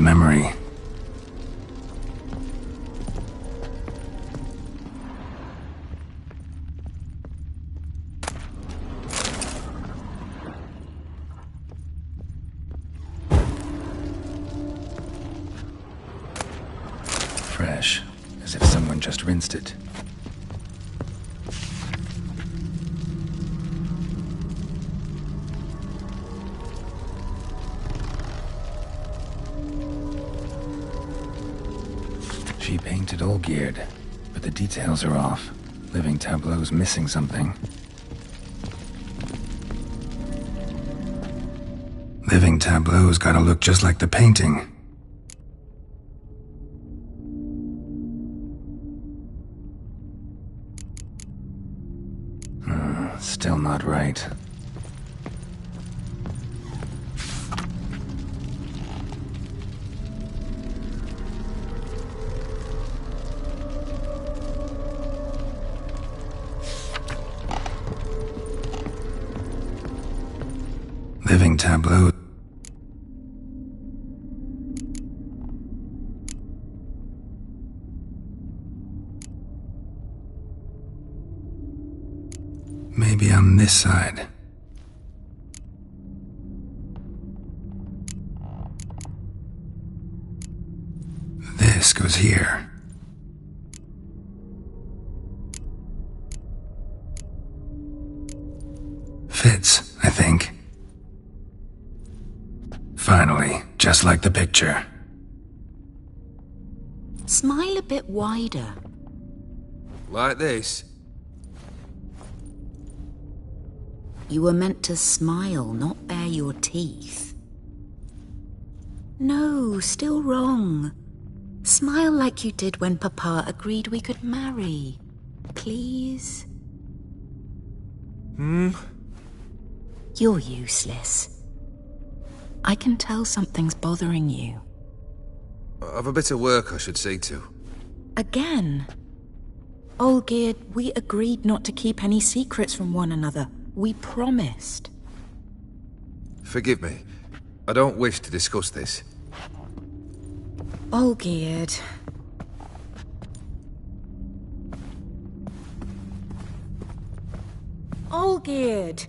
memory. Fresh, as if someone just rinsed it. She painted all geared, but the details are off. Living tableau's missing something. Living tableau's gotta look just like the painting. Still not right. Living tableau. Maybe on this side. This goes here. Fits, I think. Finally, just like the picture. Smile a bit wider. Like this? You were meant to smile, not bare your teeth. No, still wrong. Smile like you did when Papa agreed we could marry. Please? You're useless. I can tell something's bothering you. I've a bit of work I should see to. Again? Olgierd, we agreed not to keep any secrets from one another. We promised. Forgive me. I don't wish to discuss this. Olgierd. Olgierd!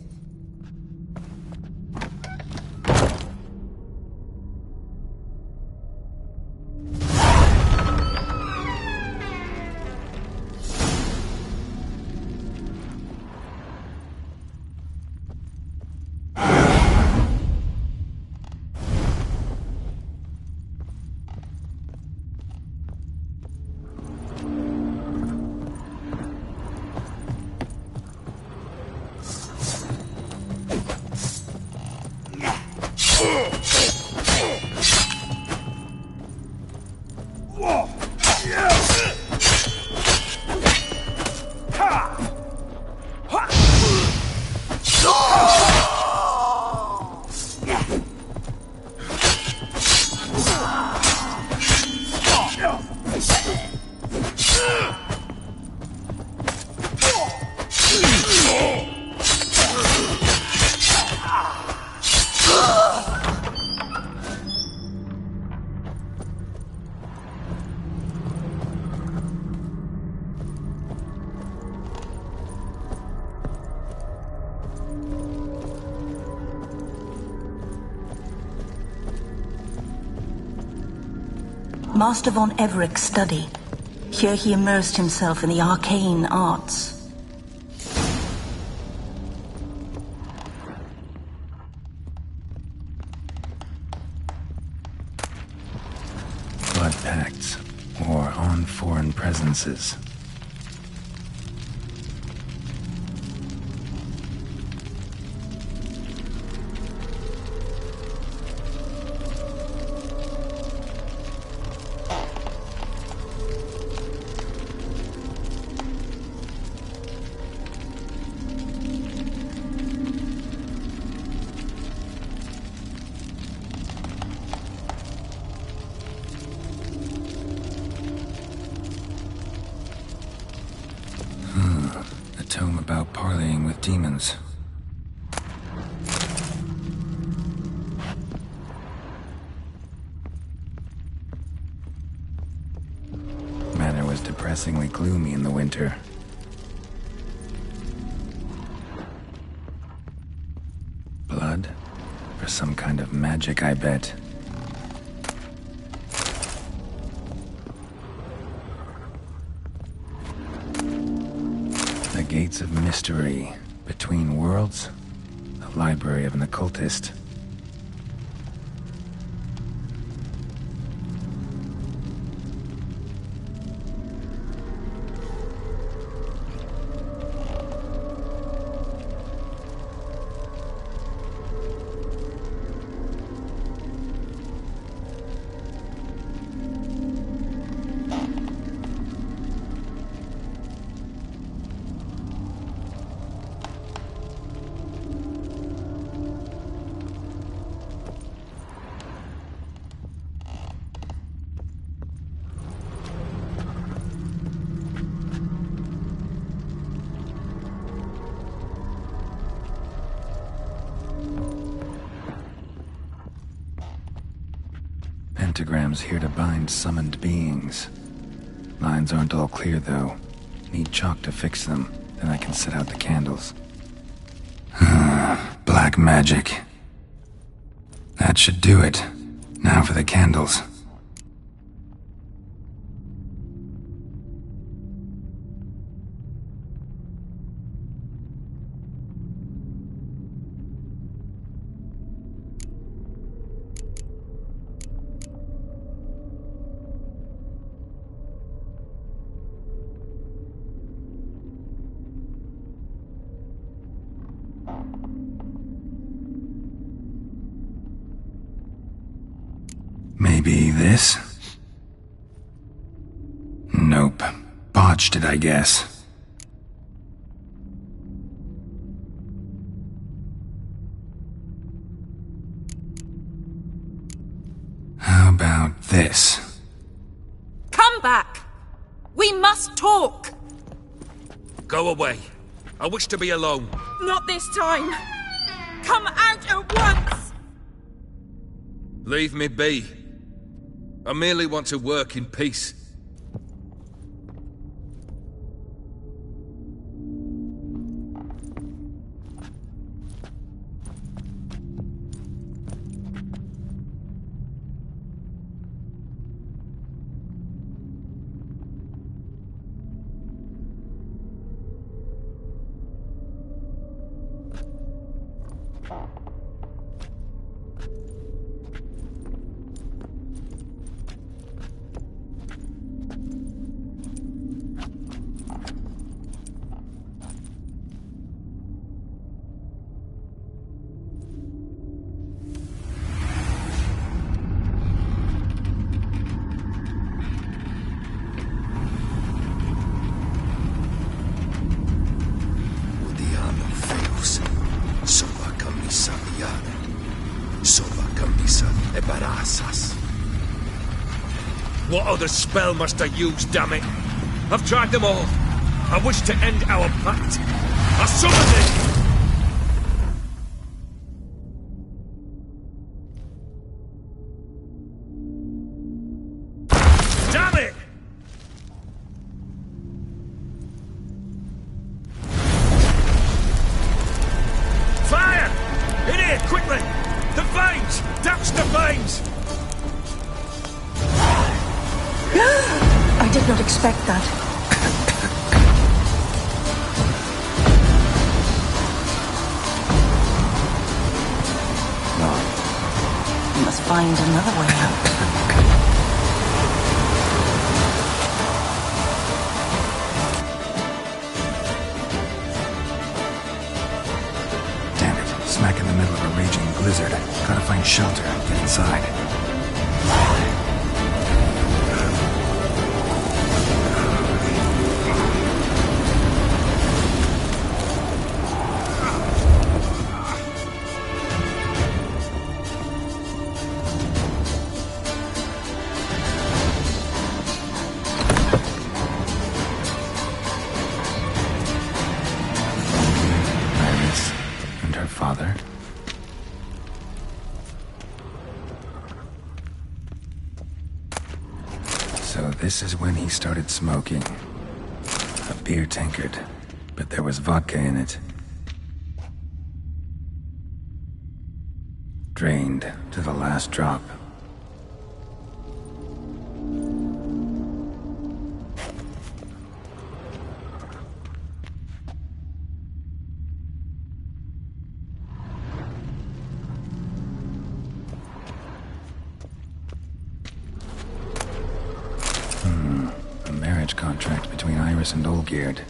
Master von Everek's study. Here he immersed himself in the arcane arts. Blood pacts, or on foreign presences. A tome about parleying with demons. depressingly gloomy in the winter. Blood? For some kind of magic, I bet. The Gates of Mystery. Between Worlds? The Library of an Occultist. Pentagrams here to bind summoned beings. Lines aren't all clear, though. Need chalk to fix them, then I can set out the candles. Black magic. That should do it. Now for the candles. Maybe this? Nope. Botched it, I guess. How about this? Come back! We must talk! Go away. I wish to be alone. Not this time! Come out at once! Leave me be. I merely want to work in peace. What other spell must I use, damn it? I've tried them all. I wish to end our pact. I summon it! Damn it! Fire! In here, quickly! The flames! Douse the flames! I did not expect that. We must find another way out. Damn it, smack in the middle of a raging blizzard. Gotta find shelter and get inside. So this is when he started smoking. A beer tankard, but there was vodka in it. Drained to the last drop. A marriage contract between Iris and Olgierd.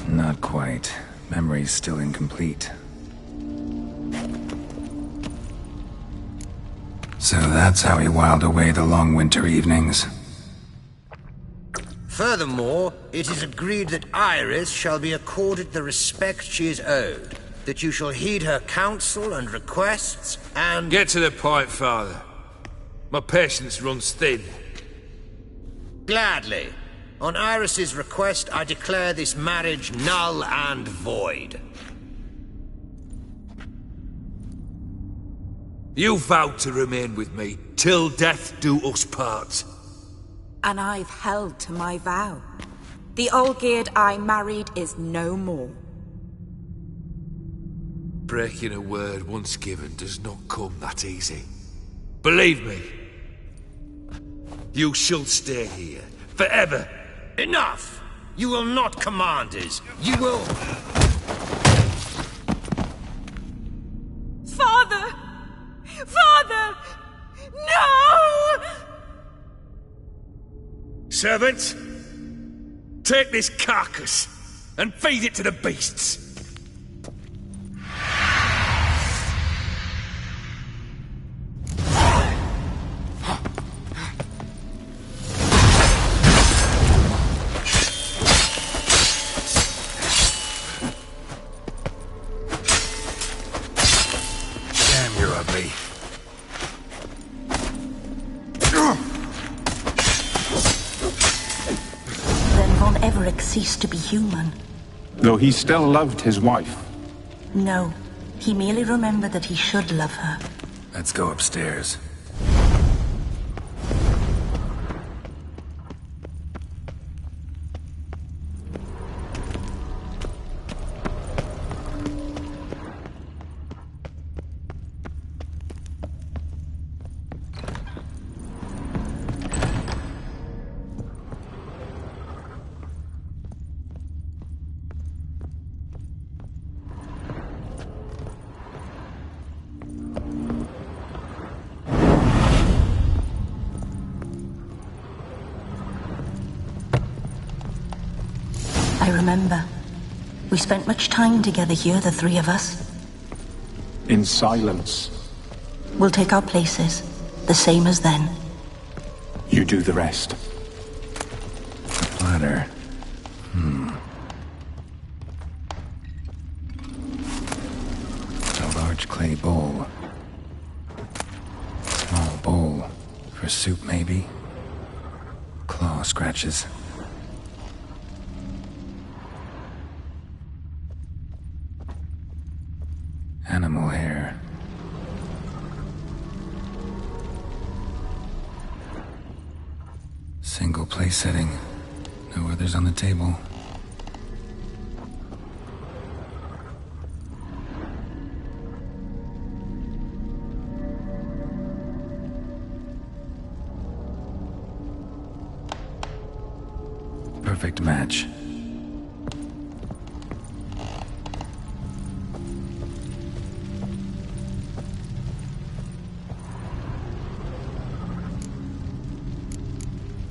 Not quite. Memory's still incomplete. So that's how he whiled away the long winter evenings. Furthermore, it is agreed that Iris shall be accorded the respect she is owed, that you shall heed her counsel and requests, and— Get to the point, Father. My patience runs thin. Gladly. On Iris's request, I declare this marriage null and void. You vowed to remain with me till death do us part. And I've held to my vow. The Olgierd I married is no more. Breaking a word once given does not come that easy. Believe me. You shall stay here, forever. Enough! You will not command us. You will— Father! Father! No! Servant, take this carcass and feed it to the beasts. Damn, you're ugly. Then Von Everett ceased to be human. Though he still loved his wife. No, he merely remembered that he should love her. Let's go upstairs. I remember. We spent much time together here, the three of us. In silence. We'll take our places, the same as then. You do the rest. The platter. A large clay bowl. Small bowl. For soup, maybe? Claw scratches. Animal hair. Single place setting. No others on the table. Perfect match.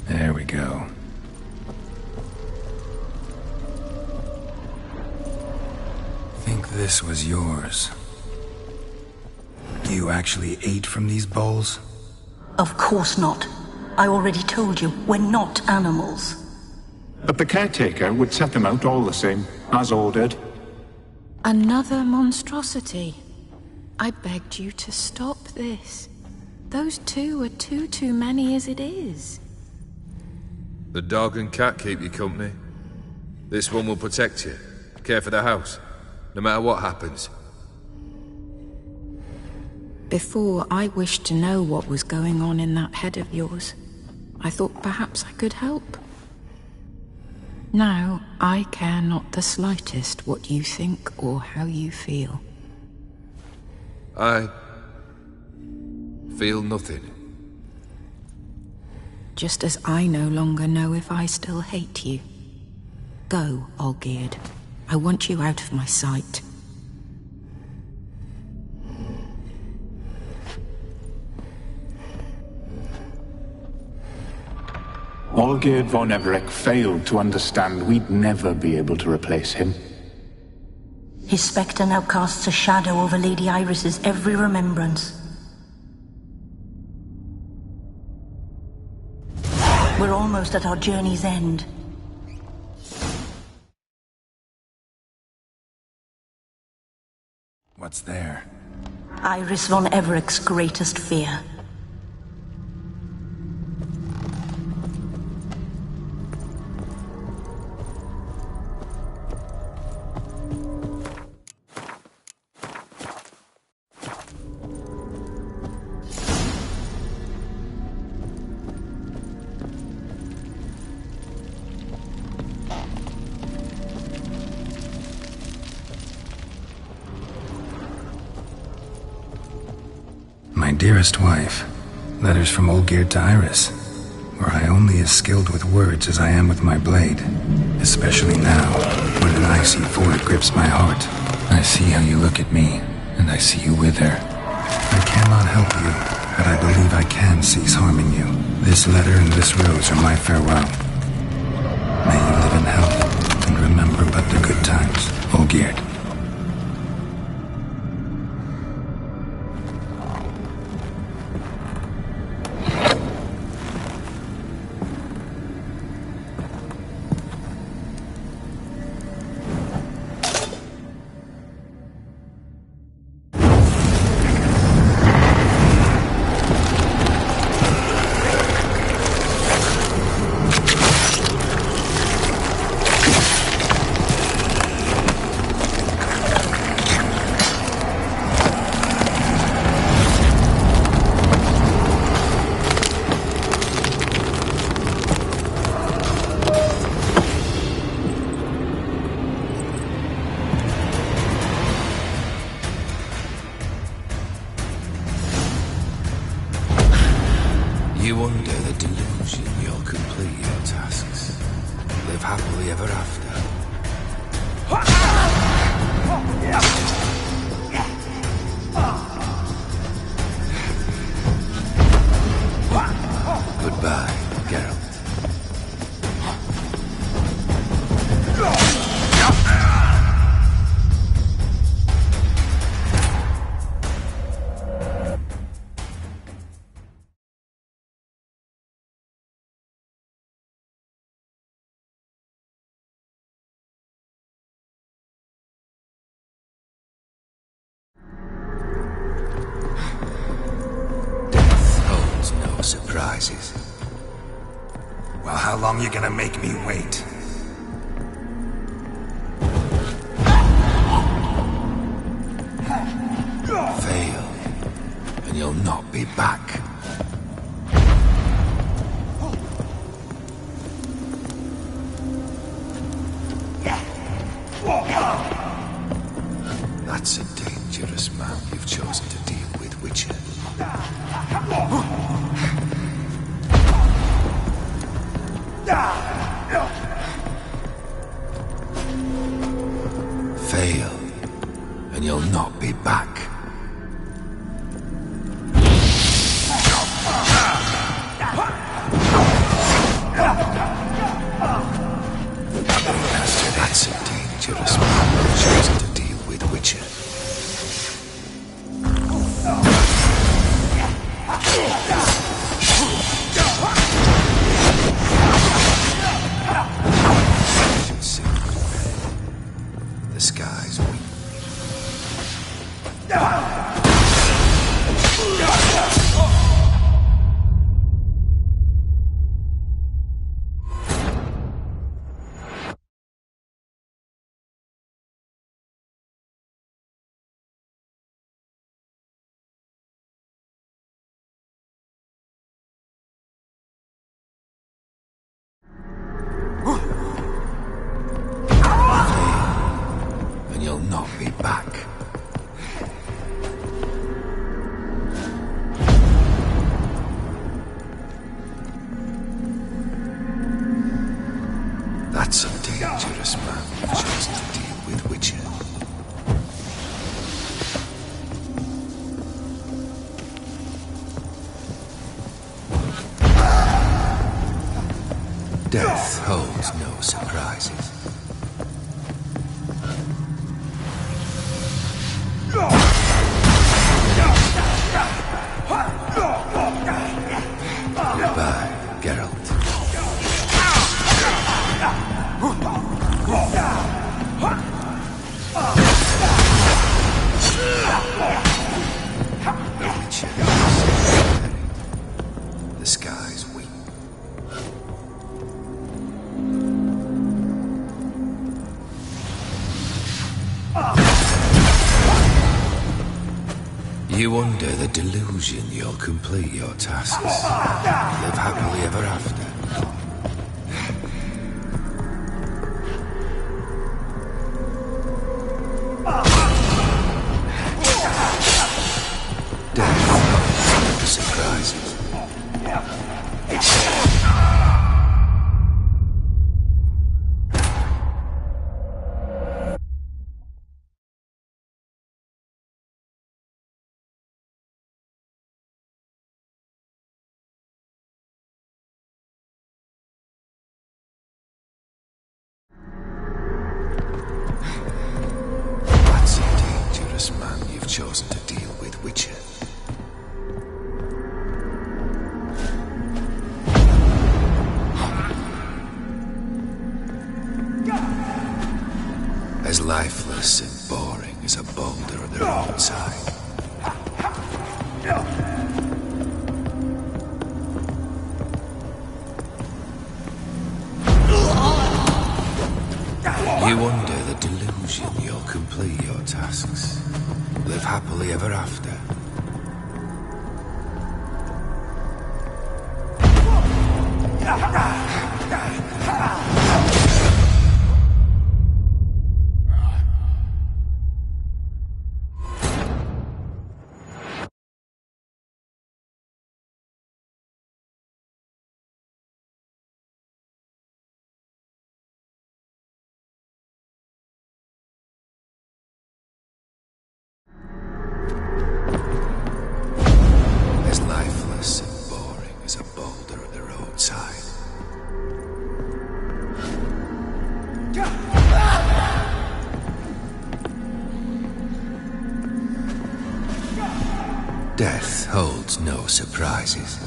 There we go. this was yours, you actually ate from these bowls? Of course not. I already told you, we're not animals. But the caretaker would set them out all the same, as ordered. Another monstrosity. I begged you to stop this. Those two are too many as it is. The dog and cat keep you company. This one will protect you, care for the house, no matter what happens. Before, I wished to know what was going on in that head of yours. I thought perhaps I could help. Now, I care not the slightest what you think or how you feel. I feel nothing. Just as I no longer know if I still hate you. Go, Olgierd. I want you out of my sight. Olgierd von Everec failed to understand we'd never be able to replace him. His spectre now casts a shadow over Lady Iris's every remembrance. We're almost at our journey's end. What's there? Iris von Everec's greatest fear. My dearest wife, letters from Olgierd to Iris. Were I only as skilled with words as I am with my blade, especially now, when an icy void grips my heart. I see how you look at me, and I see you wither. I cannot help you, but I believe I can cease harming you. This letter and this rose are my farewell. May you live in health, and remember but the good times, Olgierd. You under the delusion you'll complete your tasks. Live happily ever after. Goodbye, Geralt. Surprises. Well, how long you gonna make me wait? Fail, and you'll not be back. That's a dangerous man you've chosen to deal with, Witcher. Fail, and you'll not be back. That's a dangerous man you've chosen to deal with, Witcher. Death holds no surprises. Goodbye, Geralt. The Witcher is buried. The skies weep. You under the delusion you'll complete your tasks. Live happily ever after. Death holds no surprises. That's a dangerous man you've chosen to deal with, Witcher. As lifeless and boring as a boulder at the roadside. You under the delusion you'll complete your tasks. Live happily ever after. As lifeless and boring as a boulder at the roadside. Death holds no surprises.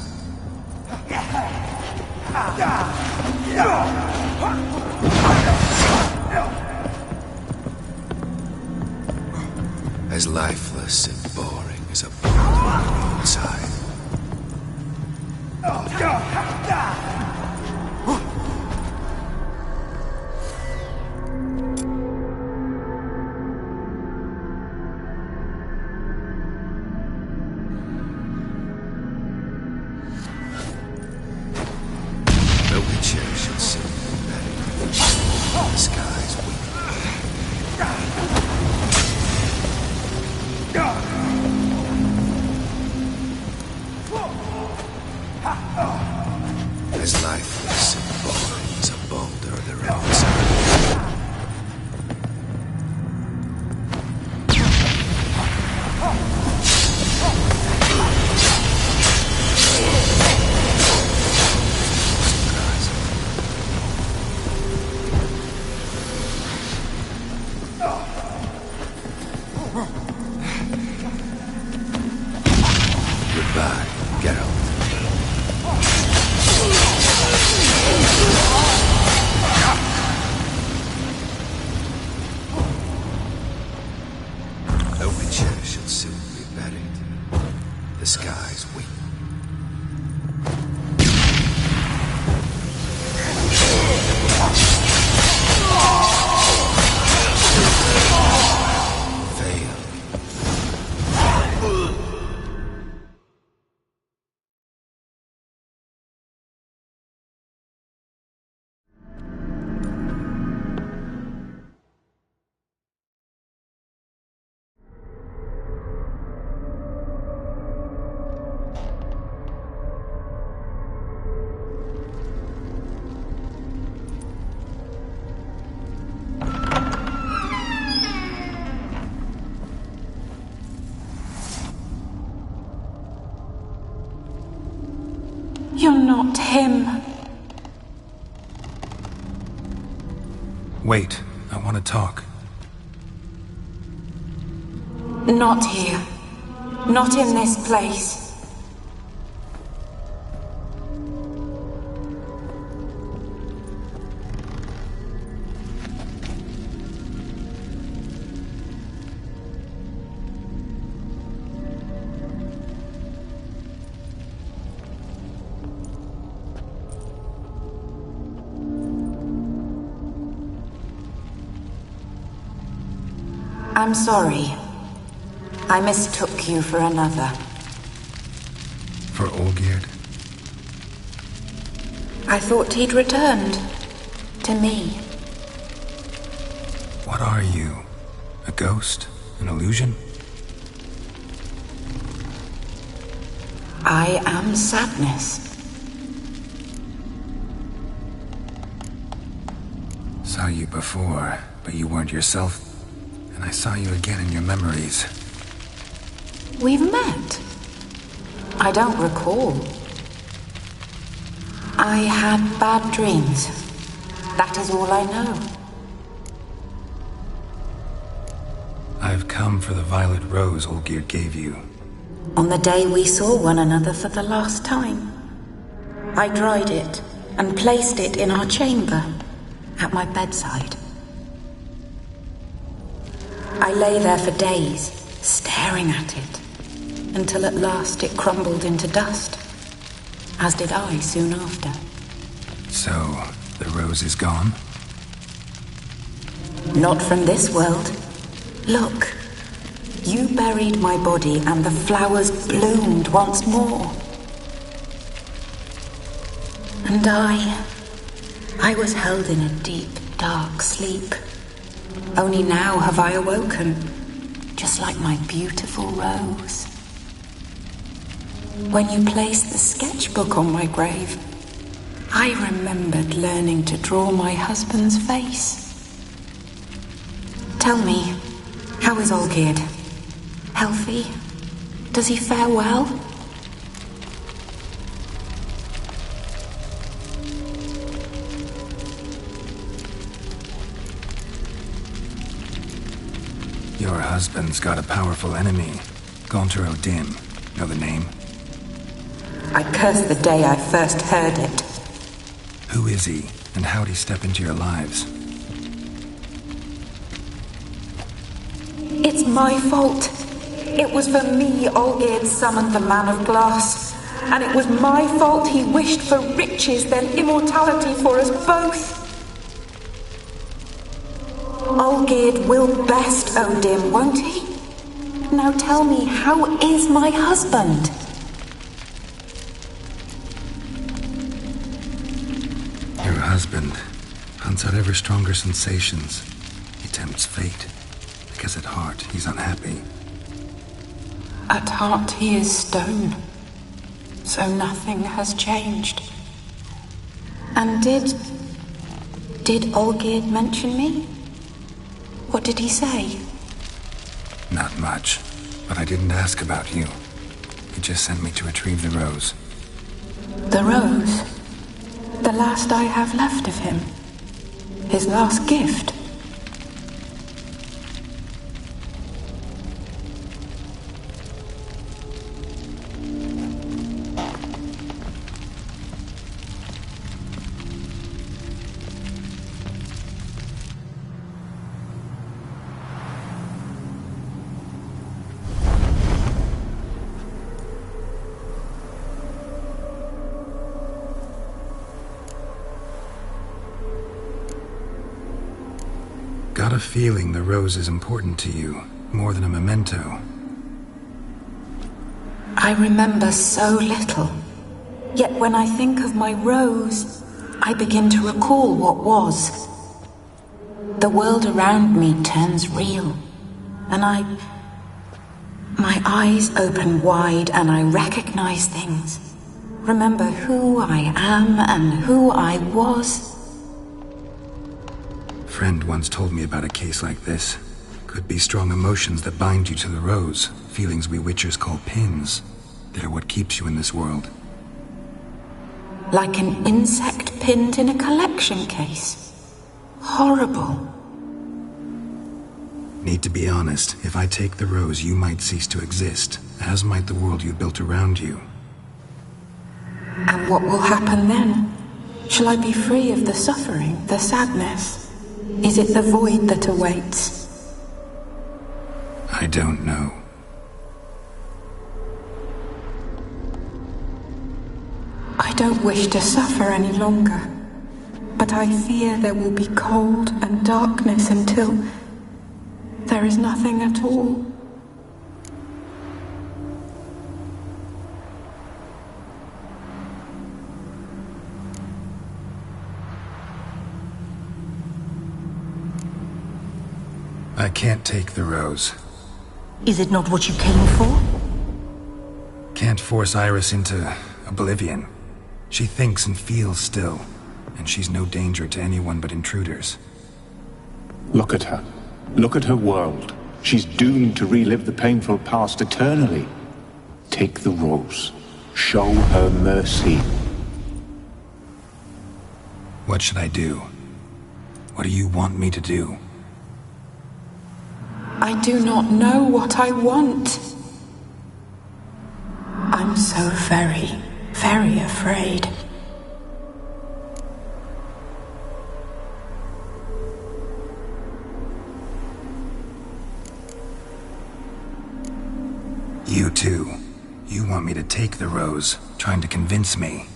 As lifeless and boring as a boulder at the roadside. The Witcher should soon be buried. The skies weep. As lifeless and boring as a boulder at the roadside. Goodbye, Geralt. The Witcher should soon be buried. The skies weep. Fail. You're not him. Wait, I want to talk. Not here. Not in this place. I'm sorry. I mistook you for another. For Olgierd? I thought he'd returned. To me. What are you? A ghost? An illusion? I am sadness. Saw you before, but you weren't yourself. And I saw you again in your memories. We've met. I don't recall. I had bad dreams. That is all I know. I've come for the violet rose Olgierd gave you. On the day we saw one another for the last time, I dried it and placed it in our chamber, at my bedside. I lay there for days, staring at it, until at last it crumbled into dust, as did I soon after. So, the rose is gone? Not from this world. Look, you buried my body and the flowers bloomed once more. And I was held in a deep, dark sleep. Only now have I awoken, just like my beautiful rose. When you placed the sketchbook on my grave, I remembered learning to draw my husband's face. Tell me, how is Olgierd? Healthy? Does he fare well? Your husband's got a powerful enemy. Gaunter O'Dim. Know the name? I curse the day I first heard it. Who is he, and how'd he step into your lives? It's my fault. It was for me Olgierd summoned the Man of Glass. And it was my fault he wished for riches, then immortality for us both. Olgierd will best O'Dim, won't he? Now tell me, how is my husband? Your husband hunts out ever stronger sensations. He tempts fate, because at heart he's unhappy. At heart he is stone, so nothing has changed. And did Olgierd mention me? What did he say? Not much, but I didn't ask about you. He just sent me to retrieve the rose. The rose? The last I have left of him? His last gift? Got a feeling the rose is important to you, more than a memento. I remember so little. Yet when I think of my rose, I begin to recall what was. The world around me turns real, and my eyes open wide and I recognize things. Remember who I am and who I was. A friend once told me about a case like this. Could be strong emotions that bind you to the rose, feelings we witchers call pins. They're what keeps you in this world. Like an insect pinned in a collection case. horrible. Need to be honest, if I take the rose, you might cease to exist, as might the world you built around you. And what will happen then? Shall I be free of the suffering, the sadness? Is it the void that awaits? I don't know. I don't wish to suffer any longer, but I fear there will be cold and darkness until there is nothing at all. I can't take the rose. Is it not what you came for? Can't force Iris into oblivion. She thinks and feels still, and she's no danger to anyone but intruders. Look at her. Look at her world. She's doomed to relive the painful past eternally. Take the rose. Show her mercy. What should I do? What do you want me to do? I do not know what I want. I'm so very, very afraid. You too. You want me to take the rose, trying to convince me.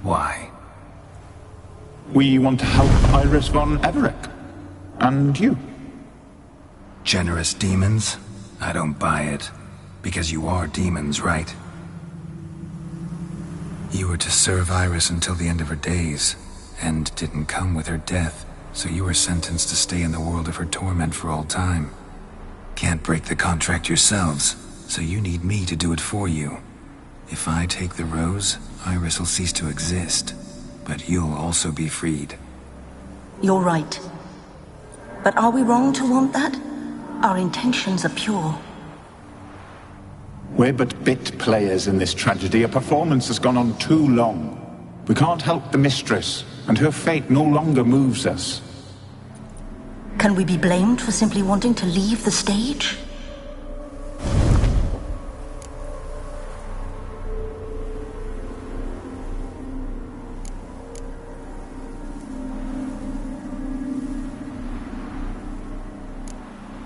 Why? We want to help Iris von Everec. And you. Generous demons? I don't buy it. Because you are demons, right? You were to serve Iris until the end of her days, and didn't come with her death, so you were sentenced to stay in the world of her torment for all time. Can't break the contract yourselves, so you need me to do it for you. If I take the rose, Iris will cease to exist, but you'll also be freed. You're right. But are we wrong to want that? Our intentions are pure. We're but bit players in this tragedy. A performance has gone on too long. We can't help the mistress, and her fate no longer moves us. Can we be blamed for simply wanting to leave the stage?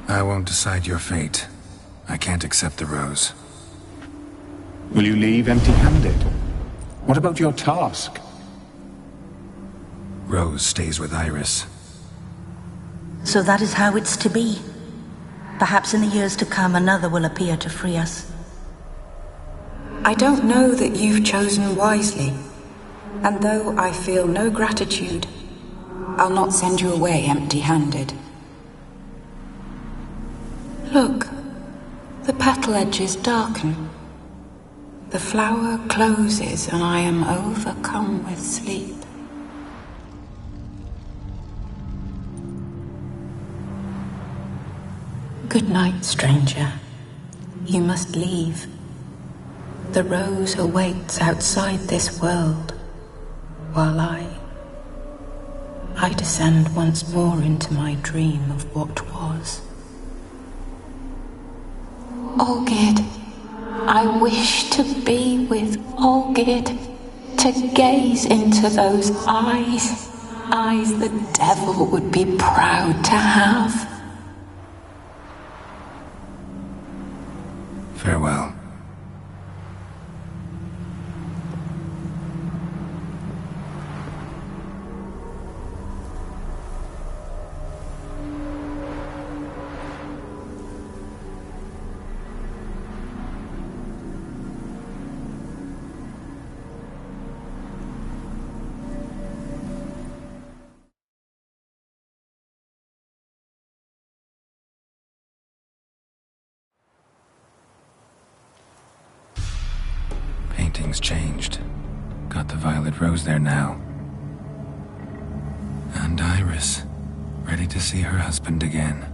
I won't decide your fate. I can't accept the rose. Will you leave empty-handed? What about your task? Rose stays with Iris. So that is how it's to be. Perhaps in the years to come, another will appear to free us. I don't know that you've chosen wisely, and though I feel no gratitude, I'll not send you away empty-handed. Look, the petal edges darken. The flower closes and I am overcome with sleep. Good night, stranger. You must leave. The rose awaits outside this world, while I descend once more into my dream of what was. Olgid, I wish to be with Olgid, to gaze into those eyes the devil would be proud to have. Farewell. Painting's changed. Got the violet rose there now. And Iris, ready to see her husband again.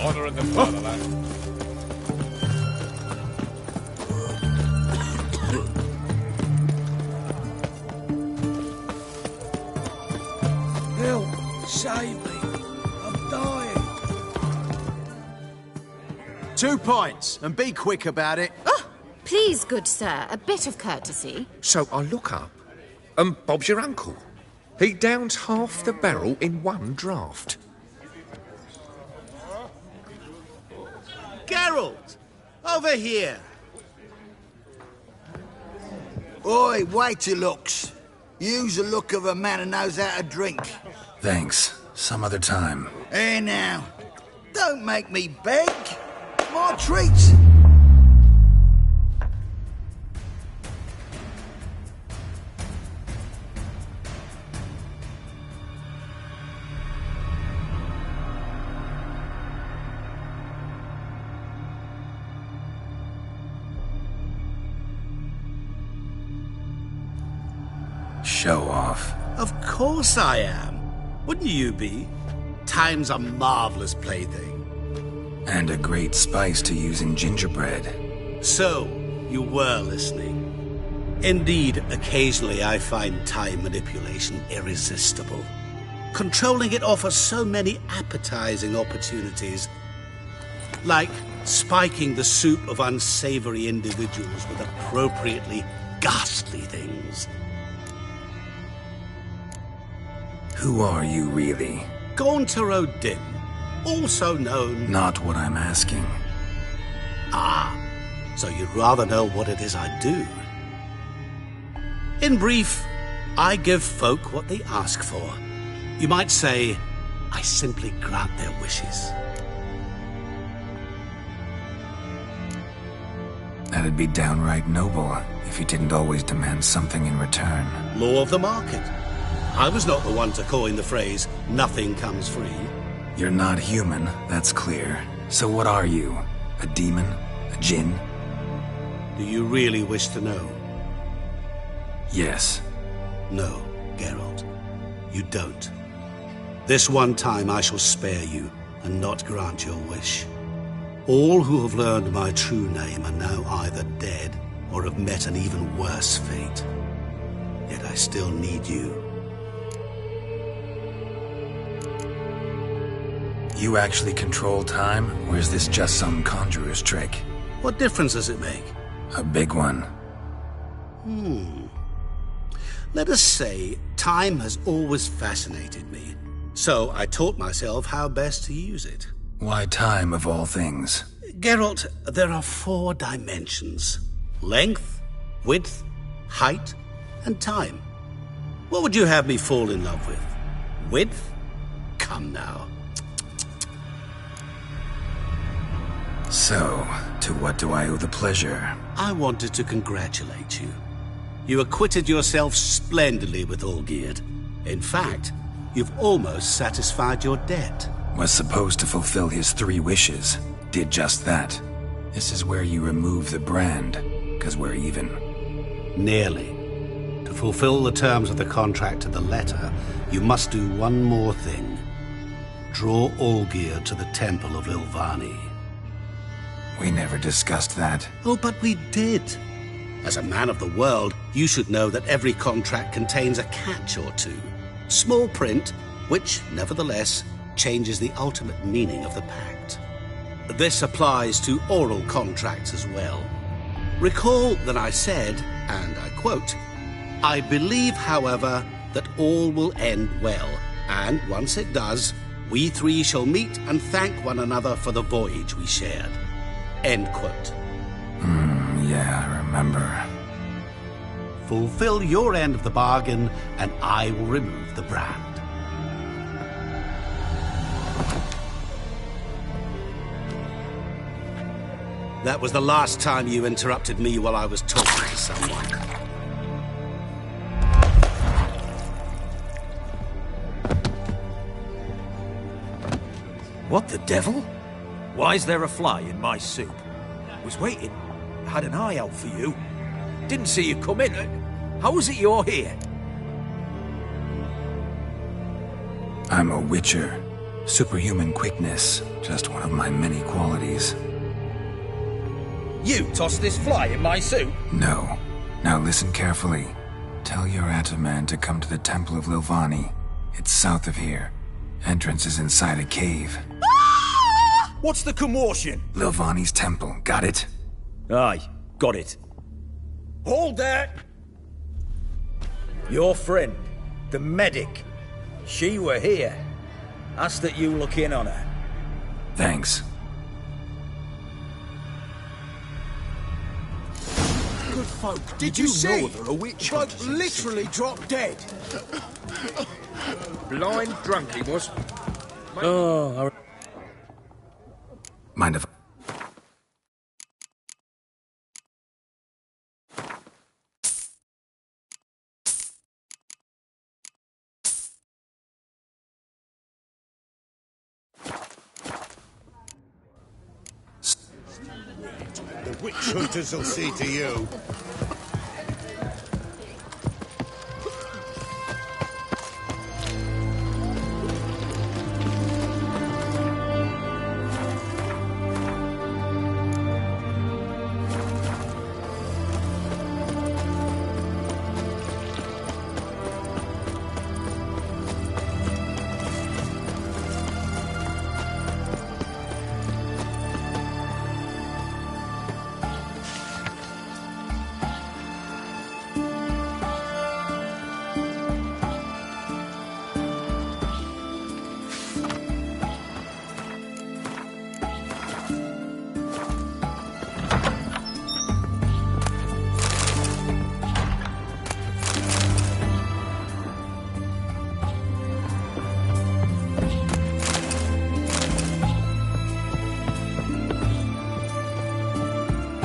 Honouring the fatherland. Help! Save me! I'm dying! 2 points, and be quick about it. Oh, please, good sir, a bit of courtesy. So I look up, and Bob's your uncle. He downs half the barrel in one draught. Geralt! Over here! Oi, wait your looks. Use the look of a man who knows how to drink. Thanks. Some other time. Here now. Don't make me beg. More treats. Show off. Of course I am. Wouldn't you be? Time's a marvelous plaything. And a great spice to use in gingerbread. So, you were listening. Indeed, occasionally I find time manipulation irresistible. Controlling it offers so many appetizing opportunities. Like spiking the soup of unsavory individuals with appropriately ghastly things. Who are you, really? Gaunter O'Dim, also known... Not what I'm asking. Ah, so you'd rather know what it is I do. In brief, I give folk what they ask for. You might say, I simply grant their wishes. That'd be downright noble if you didn't always demand something in return. Law of the market. I was not the one to coin the phrase, nothing comes free. You're not human, that's clear. So what are you? A demon? A djinn? Do you really wish to know? Yes. No, Geralt. You don't. This one time I shall spare you, and not grant your wish. All who have learned my true name are now either dead, or have met an even worse fate. Yet I still need you. You actually control time, or is this just some conjurer's trick? What difference does it make? A big one. Let us say, time has always fascinated me. So I taught myself how best to use it. Why time, of all things? Geralt, there are 4 dimensions. Length, width, height, and time. What would you have me fall in love with? Width? Come now. So, to what do I owe the pleasure? I wanted to congratulate you. You acquitted yourself splendidly with Olgierd. In fact, you've almost satisfied your debt. Was supposed to fulfill his 3 wishes. Did just that. This is where you remove the brand, 'cause we're even. Nearly. To fulfill the terms of the contract to the letter, you must do one more thing. Draw Olgierd to the Temple of Ilvani. We never discussed that. Oh, but we did. As a man of the world, you should know that every contract contains a catch or two. Small print, which, nevertheless, changes the ultimate meaning of the pact. This applies to oral contracts as well. Recall that I said, and I quote, I believe, however, that all will end well, and once it does, we 3 shall meet and thank one another for the voyage we shared. End quote. Yeah, I remember. Fulfill your end of the bargain, and I will remove the brand. That was the last time you interrupted me while I was talking to someone. What the devil? Why is there a fly in my soup? Was waiting. Had an eye out for you. Didn't see you come in. How is it you're here? I'm a witcher. Superhuman quickness, just one of my many qualities. You tossed this fly in my soup? No. Now listen carefully. Tell your Ataman to come to the Temple of Lilvani. It's south of here. Entrance is inside a cave. What's the commotion? Lilvani's temple, got it? Aye, got it. Hold that! Your friend, the medic, she were here. Asked that you look in on her. Thanks. Good folk, did you see? a witch Folk literally dropped dead. Blind drunk he was. Oh, Mind if... The witch hunters will see to you.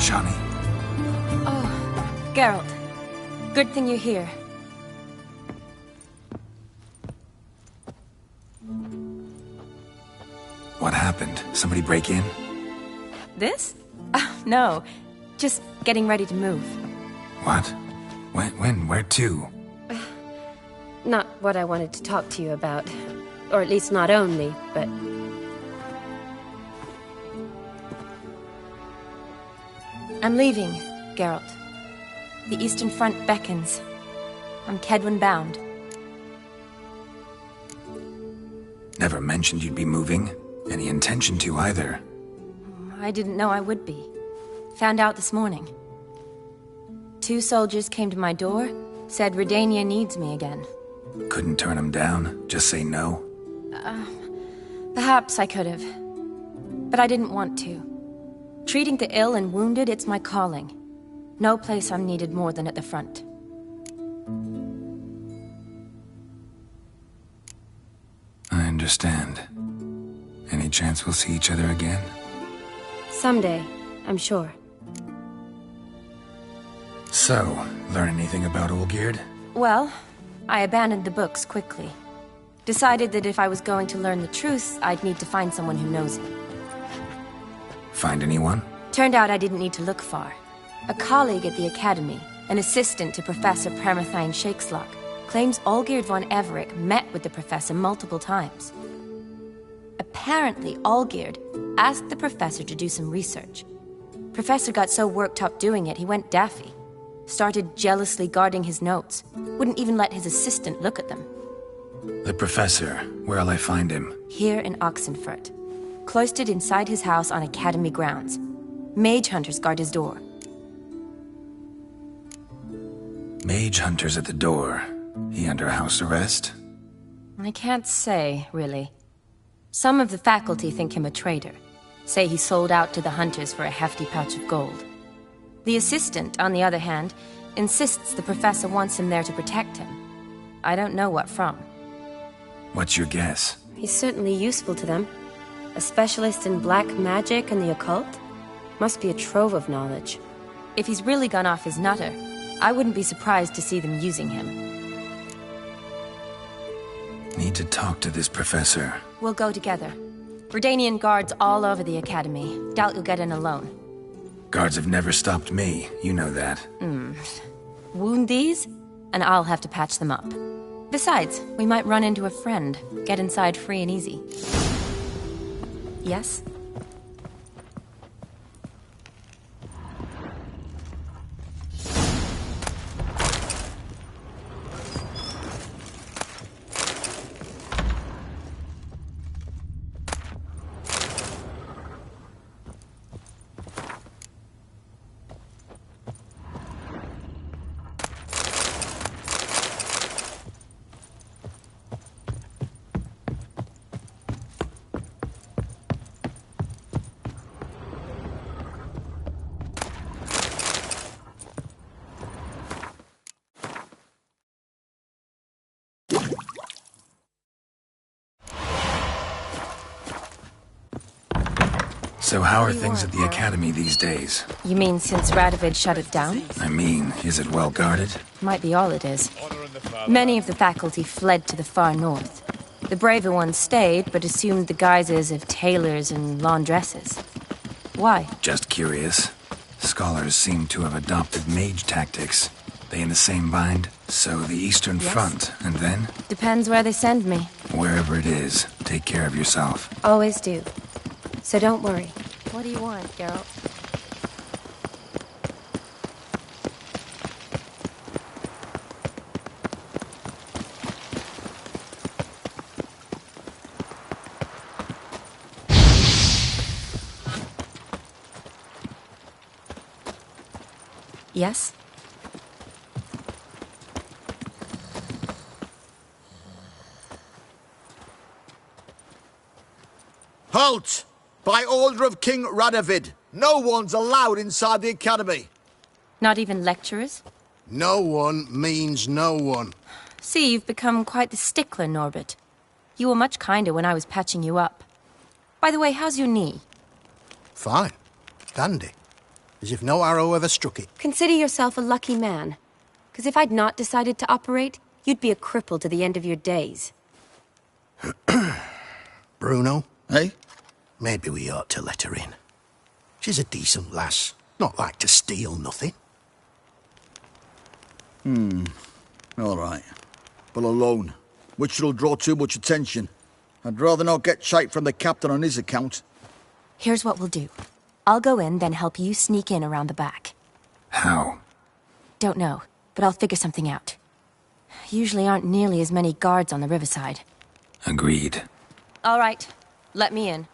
Shani. Oh, Geralt. Good thing you're here. What happened? Somebody break in? This? No. Just getting ready to move. What? When? Where to? Not what I wanted to talk to you about. Or at least not only, but... I'm leaving, Geralt. The Eastern Front beckons. I'm Kedwin bound. Never mentioned you'd be moving. Any intention to either. I didn't know I would be. Found out this morning. 2 soldiers came to my door, said Redania needs me again. Couldn't turn them down? Just say no? Perhaps I could have. But I didn't want to. Treating the ill and wounded, it's my calling. No place I'm needed more than at the front. I understand. Any chance we'll see each other again? Someday, I'm sure. So, learn anything about Olgierd? Well, I abandoned the books quickly. Decided that if I was going to learn the truth, I'd need to find someone who knows it. Find anyone? Turned out I didn't need to look far. A colleague at the Academy, an assistant to Professor Premathine Shakeslock, claims Olgierd von Everec met with the professor multiple times. Apparently, Olgierd asked the professor to do some research. Professor got so worked up doing it, he went daffy. Started jealously guarding his notes. Wouldn't even let his assistant look at them. The professor. Where'll I find him? Here in Oxenfurt. Cloistered inside his house on Academy grounds. Mage hunters guard his door. Mage hunters at the door. He under house arrest? I can't say, really. Some of the faculty think him a traitor. Say he sold out to the hunters for a hefty pouch of gold. The assistant, on the other hand, insists the professor wants him there to protect him. I don't know what from. What's your guess? He's certainly useful to them. A specialist in black magic and the occult? Must be a trove of knowledge. If he's really gone off his nutter, I wouldn't be surprised to see them using him. Need to talk to this professor. We'll go together. Redanian guards all over the Academy. Doubt you'll get in alone. Guards have never stopped me, you know that. Wound these, and I'll have to patch them up. Besides, we might run into a friend. Get inside free and easy. Yes? So how are things at the Academy these days? You mean since Radovid shut it down? I mean, is it well guarded? Might be all it is. Many of the faculty fled to the far north. The braver ones stayed, but assumed the guises of tailors and laundresses. Why? Just curious. Scholars seem to have adopted mage tactics. They in the same bind? So the Eastern Front, and then? Depends where they send me. Wherever it is, take care of yourself. Always do. So don't worry. What do you want, Geralt? Yes? Halt! By order of King Radovid, no one's allowed inside the Academy. Not even lecturers? No one means no one. See, you've become quite the stickler, Norbert. You were much kinder when I was patching you up. By the way, how's your knee? Fine. Dandy. As if no arrow ever struck it. Consider yourself a lucky man. Because if I'd not decided to operate, you'd be a cripple to the end of your days. Bruno? Eh? Maybe we ought to let her in. She's a decent lass. Not like to steal nothing. All right. But alone, which will draw too much attention. I'd rather not get shite from the captain on his account. Here's what we'll do. I'll go in, then help you sneak in around the back. How? Don't know, but I'll figure something out. Usually aren't nearly as many guards on the riverside. Agreed. All right. Let me in.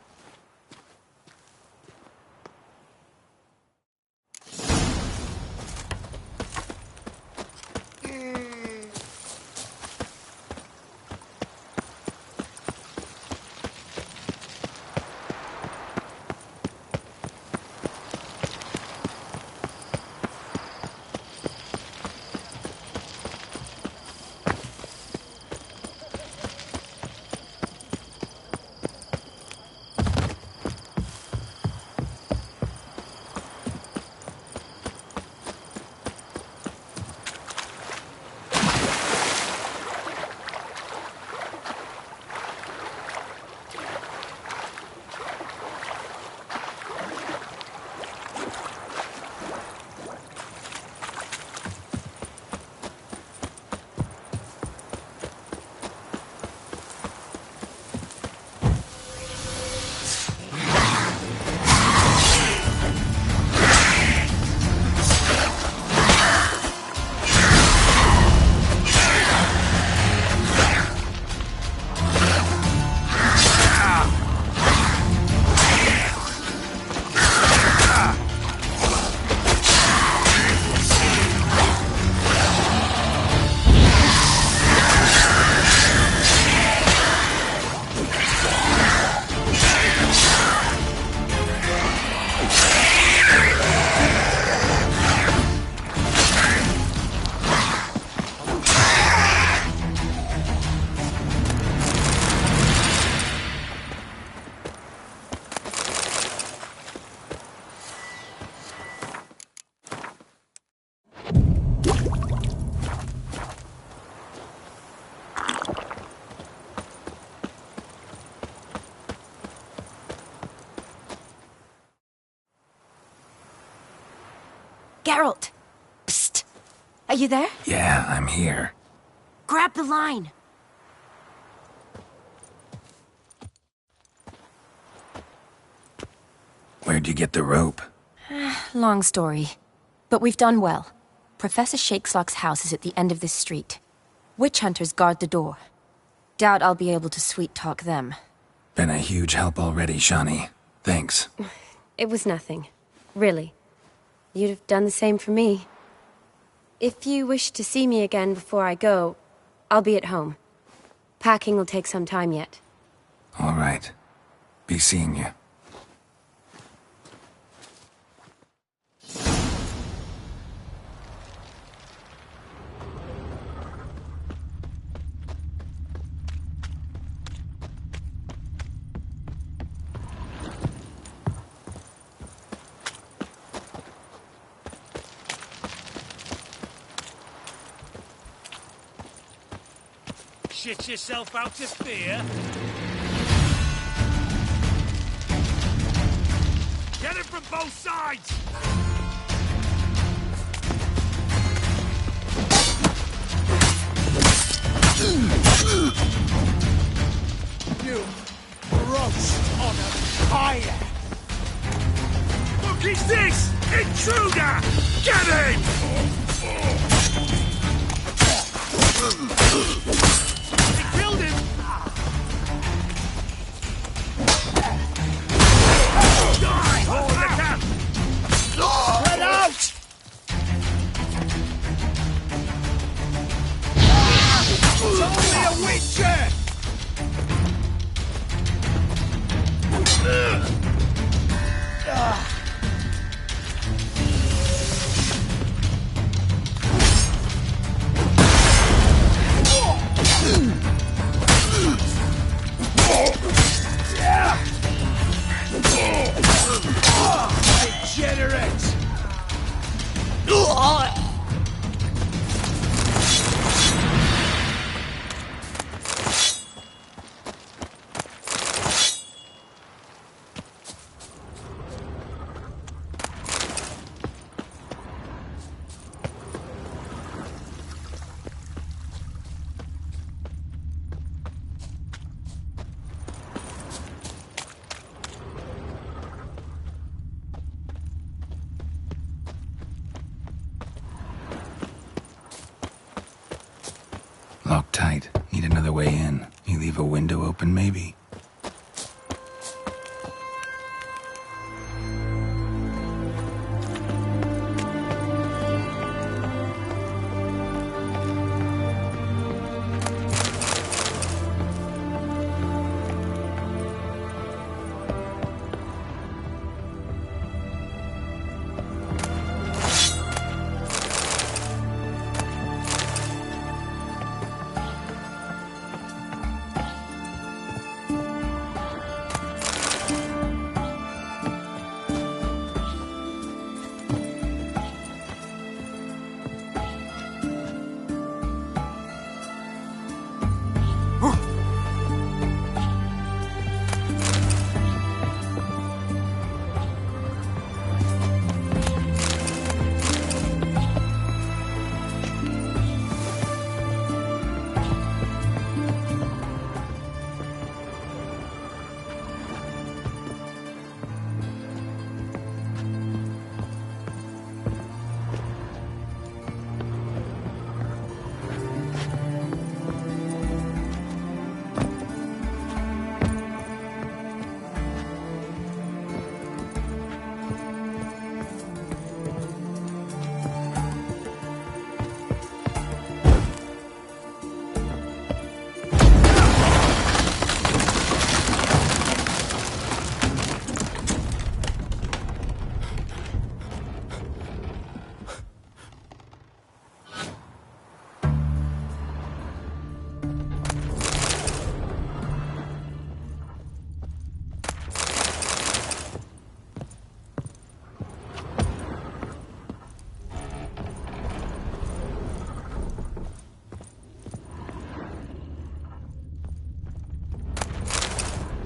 Geralt! Psst! Are you there? Yeah, I'm here. Grab the line! Where'd you get the rope? Long story. But we've done well. Professor Shakeslock's house is at the end of this street. Witch hunters guard the door. Doubt I'll be able to sweet-talk them. Been a huge help already, Shani. Thanks. It was nothing. Really. You'd have done the same for me. If you wish to see me again before I go, I'll be at home. Packing will take some time yet. All right. Be seeing you. Shit yourself out of fear? Get it from both sides! You roast on a fire! What is this? Intruder! Get him! He killed him! Die! Hold the cap! Get out! It's only a witcher! Degenerate! Locked tight. Need another way in. You leave a window open, maybe?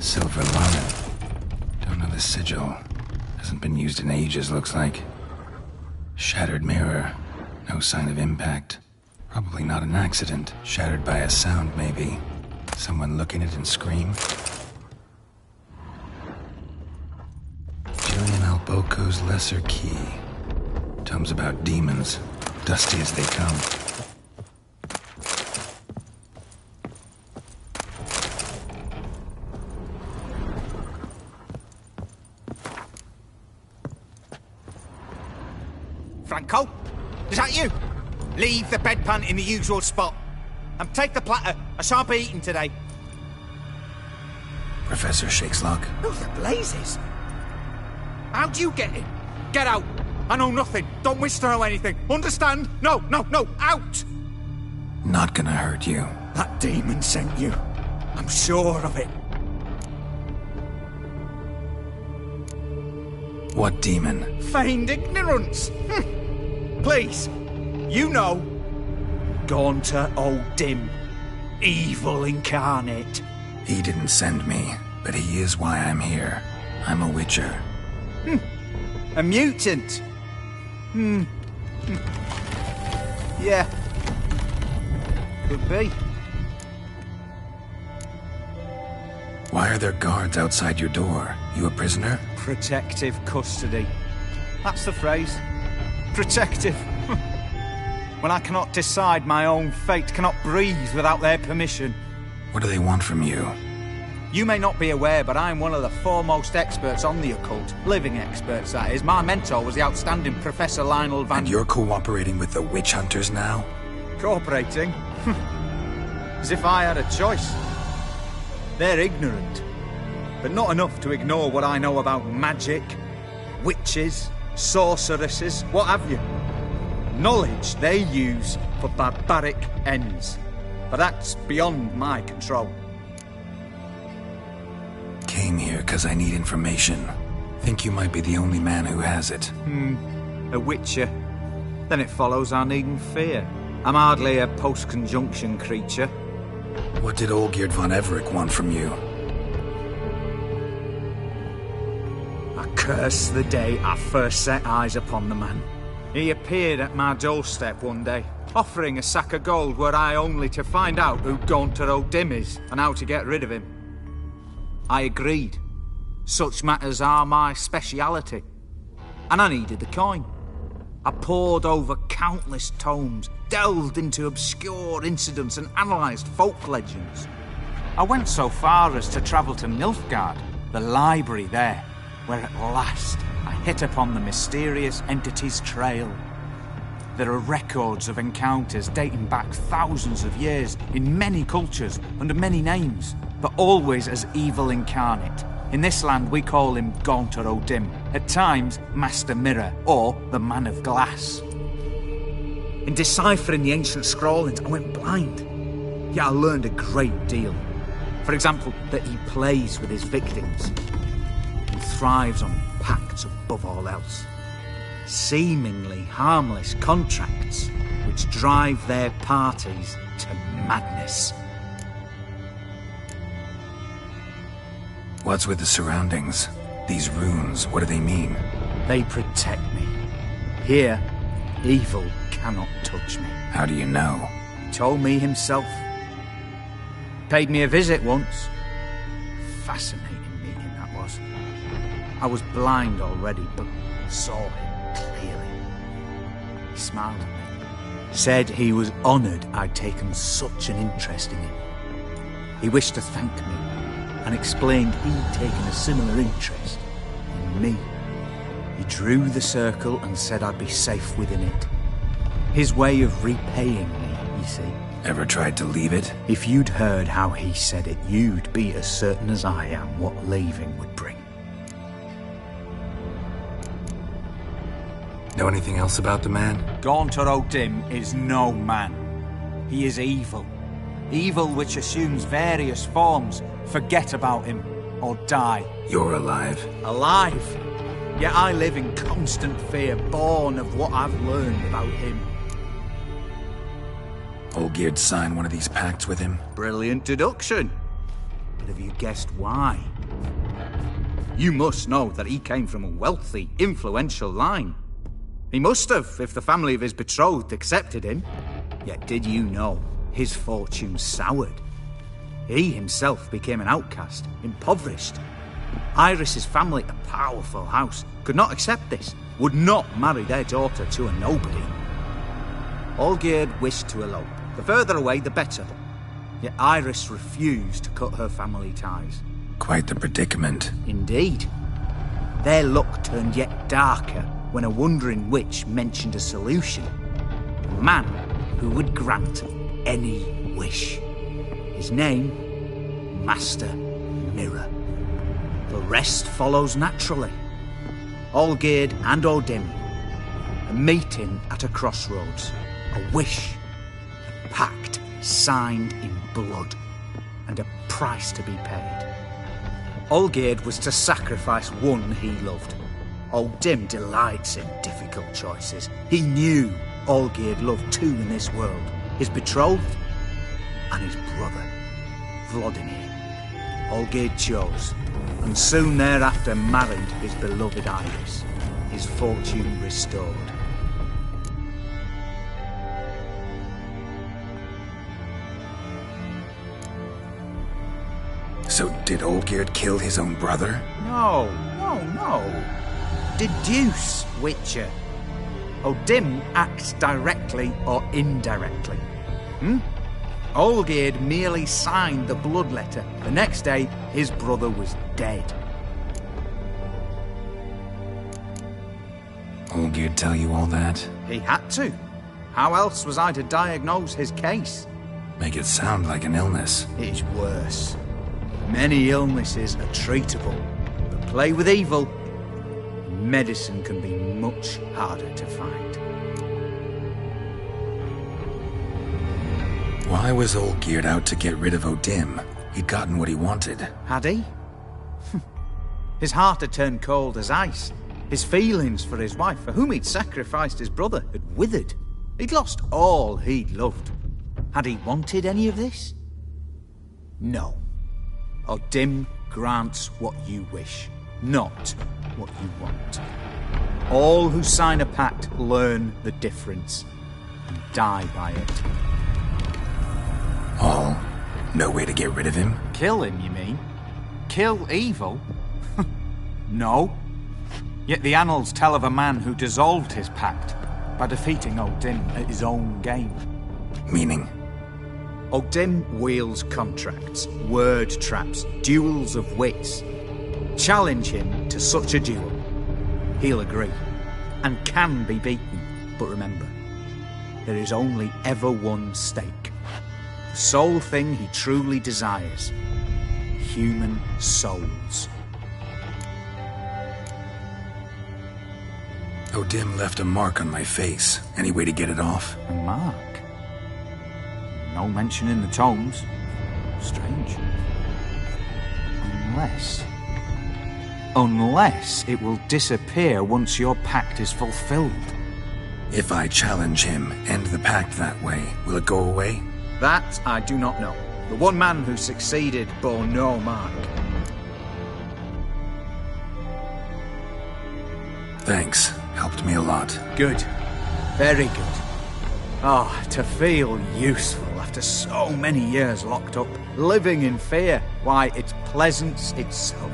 Silver bonnet. Don't know the sigil. Hasn't been used in ages, looks like. Shattered mirror. No sign of impact. Probably not an accident. Shattered by a sound, maybe. Someone look in it and scream. Julian Boko's Lesser Key. Tomes about demons, dusty as they come. Franco? Is that you? Leave the bedpan in the usual spot. And take the platter. I shan't be eating today. Professor Shakeslock? Who the blazes? How'd you get in? Get out. I know nothing. Don't wish to know anything. Understand? No, out! Not gonna hurt you. That demon sent you. I'm sure of it. What demon? Feigned ignorance. Please, you know. Gaunter O'Dim. Evil incarnate. He didn't send me, but he is why I'm here. I'm a witcher. A mutant. Yeah. Could be. Why are there guards outside your door? You a prisoner? Protective custody. That's the phrase. Protective. When I cannot decide my own fate, cannot breathe without their permission. What do they want from you? You may not be aware, but I'm one of the foremost experts on the occult. Living experts, that is. My mentor was the outstanding Professor Lionel Van... And you're cooperating with the witch hunters now? Cooperating? As if I had a choice. They're ignorant, but not enough to ignore what I know about magic, witches, sorceresses, what have you. Knowledge they use for barbaric ends. But that's beyond my control. Came here because I need information. Think you might be the only man who has it. A witcher. Then it follows I needn't fear. I'm hardly a post-conjunction creature. What did Olgierd von Everec want from you? I curse the day I first set eyes upon the man. He appeared at my doorstep one day, offering a sack of gold were I only to find out who Gaunter O'Dim is and how to get rid of him. I agreed. Such matters are my speciality. And I needed the coin. I pored over countless tomes, delved into obscure incidents and analysed folk legends. I went so far as to travel to Nilfgaard, the library there, where at last I hit upon the mysterious entity's trail. There are records of encounters dating back thousands of years in many cultures under many names, but always as evil incarnate. In this land we call him Gaunter O'Dim, at times Master Mirror or the Man of Glass. In deciphering the ancient scrawlings I went blind, yet I learned a great deal. For example, that he plays with his victims and thrives on pacts above all else. Seemingly harmless contracts which drive their parties to madness. What's with the surroundings? These runes, what do they mean? They protect me. Here, evil cannot touch me. How do you know? He told me himself. Paid me a visit once. Fascinating meeting that was. I was blind already, but saw him clearly. He smiled at me. Said he was honoured I'd taken such an interest in him. He wished to thank me and explained he'd taken a similar interest in me. He drew the circle and said I'd be safe within it. His way of repaying me, you see. Ever tried to leave it? If you'd heard how he said it, you'd be as certain as I am what leaving would bring. Know anything else about the man? Gaunter O'Dim is no man. He is evil. Evil which assumes various forms. Forget about him, or die. You're alive. Alive? Yet I live in constant fear, born of what I've learned about him. Olgierd signed one of these pacts with him? Brilliant deduction. But have you guessed why? You must know that he came from a wealthy, influential line. He must have, if the family of his betrothed accepted him. Yet did you know his fortune soured? He himself became an outcast, impoverished. Iris's family, a powerful house, could not accept this, would not marry their daughter to a nobody. Olgierd wished to elope. The further away, the better. Yet Iris refused to cut her family ties. Quite the predicament. Indeed. Their luck turned yet darker when a wandering witch mentioned a solution. A man who would grant any wish. His name, Master Mirror. The rest follows naturally. Olgierd and Odim, a meeting at a crossroads, a wish, a pact signed in blood, and a price to be paid. Olgierd was to sacrifice one he loved. Odim delights in difficult choices. He knew Olgierd loved two in this world, his betrothed and his brother, Vladimir. Olgierd chose, and soon thereafter married his beloved Iris, his fortune restored. So did Olgierd kill his own brother? No. Deduce, Witcher. Odim acts directly or indirectly. Olgierd merely signed the blood letter. The next day, his brother was dead. Olgierd tell you all that? He had to. How else was I to diagnose his case? Make it sound like an illness. It's worse. Many illnesses are treatable, but play with evil, medicine can be much harder to find. Why was Olgierd out to get rid of Odim? He'd gotten what he wanted. Had he? His heart had turned cold as ice. His feelings for his wife, for whom he'd sacrificed his brother, had withered. He'd lost all he'd loved. Had he wanted any of this? No. Odim grants what you wish, not what you want. All who sign a pact learn the difference and die by it. All? No way to get rid of him? Kill him, you mean? Kill evil? No. Yet the annals tell of a man who dissolved his pact by defeating Odim at his own game. Meaning? Odim wields contracts, word traps, duels of wits. Challenge him to such a duel. He'll agree, and can be beaten. But remember, there is only ever one stake. The sole thing he truly desires. Human souls. Odim left a mark on my face. Any way to get it off? A mark? No mention in the tomes. Strange. Unless it will disappear once your pact is fulfilled. If I challenge him, end the pact that way, will it go away? That I do not know. The one man who succeeded bore no mark. Thanks. Helped me a lot. Good. Very good. Oh, to feel useful after so many years locked up, living in fear. Why, it's pleasance itself.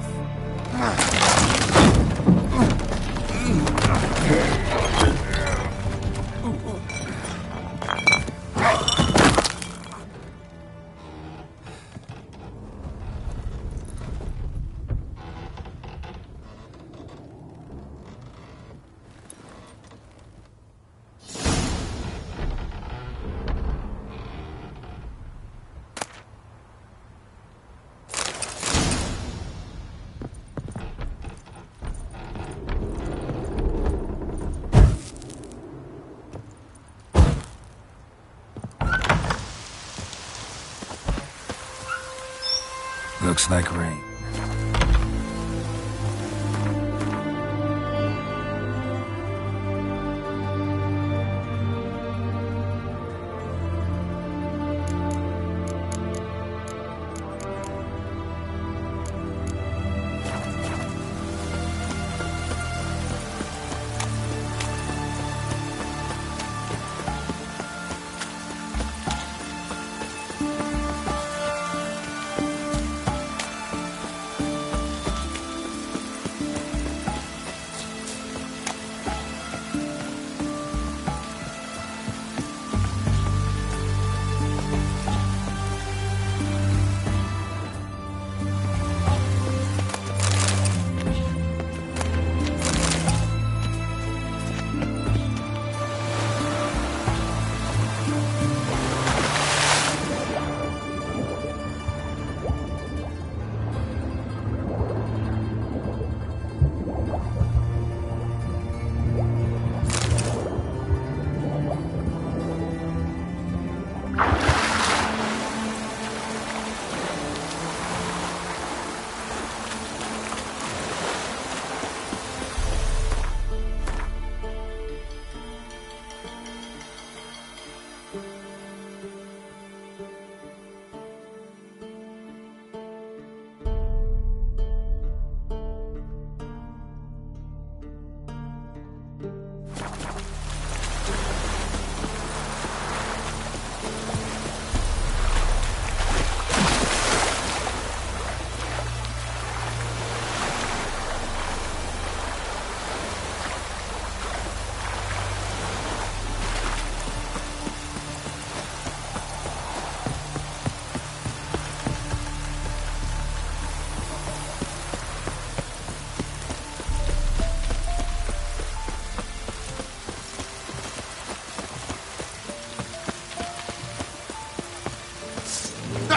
Looks like rain.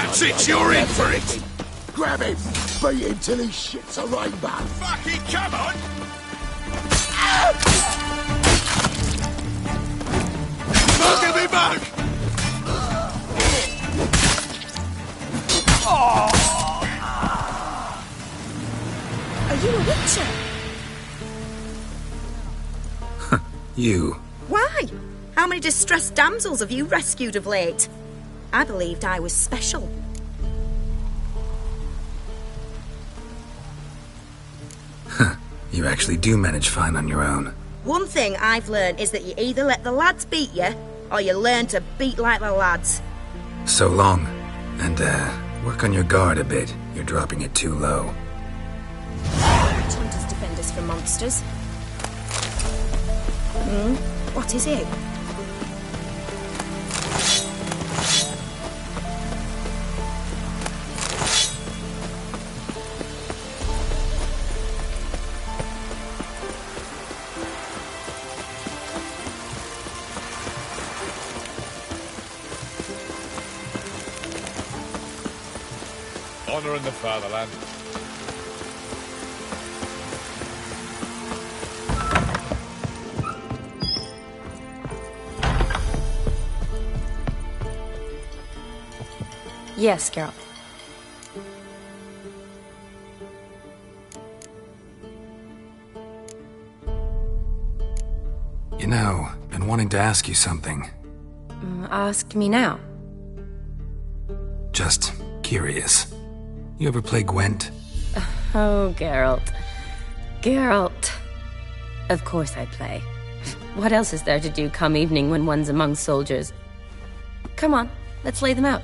That's it, you're in for it! Grab him! Beat him till he shits a rainbow! Fucking come on! Mug me mug! Are you a witcher? You. Why? How many distressed damsels have you rescued of late? I believed I was special. You actually do manage fine on your own. One thing I've learned is that you either let the lads beat you, or you learn to beat like the lads. So long. And, work on your guard a bit. You're dropping it too low. Witch hunters defend us from monsters. What is it? Honor in the fatherland. Yes, Geralt. You know, been wanting to ask you something. Ask me now. Just curious. You ever play Gwent? Oh, Geralt. Geralt. Of course I play. What else is there to do come evening when one's among soldiers? Come on, let's lay them out.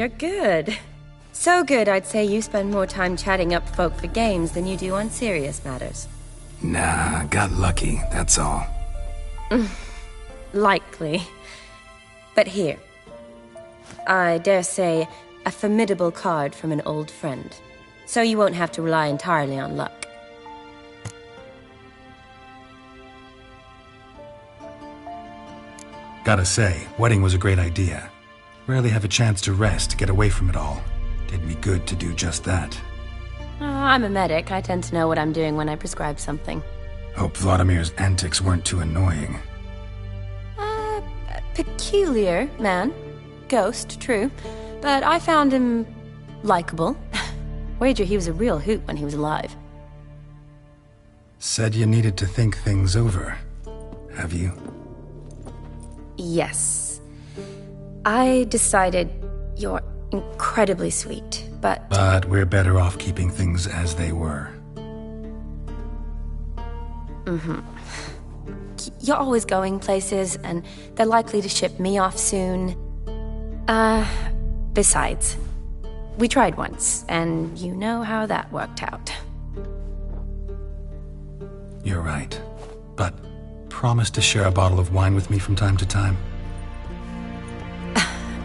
you're good. So good, I'd say you spend more time chatting up folk for games than you do on serious matters. Nah, got lucky, that's all. Likely. But here. I dare say, a formidable card from an old friend. So you won't have to rely entirely on luck. Gotta say, wedding was a great idea. Rarely have a chance to rest, get away from it all. Did me good to do just that. I'm a medic. I tend to know what I'm doing when I prescribe something. Hope Vladimir's antics weren't too annoying. Peculiar man. Ghost, true. But I found him likable. Wager he was a real hoot when he was alive. Said you needed to think things over. Have you? Yes. I decided you're incredibly sweet, but... But we're better off keeping things as they were. You're always going places, and they're likely to ship me off soon. Besides, we tried once, and you know how that worked out. You're right. But promise to share a bottle of wine with me from time to time?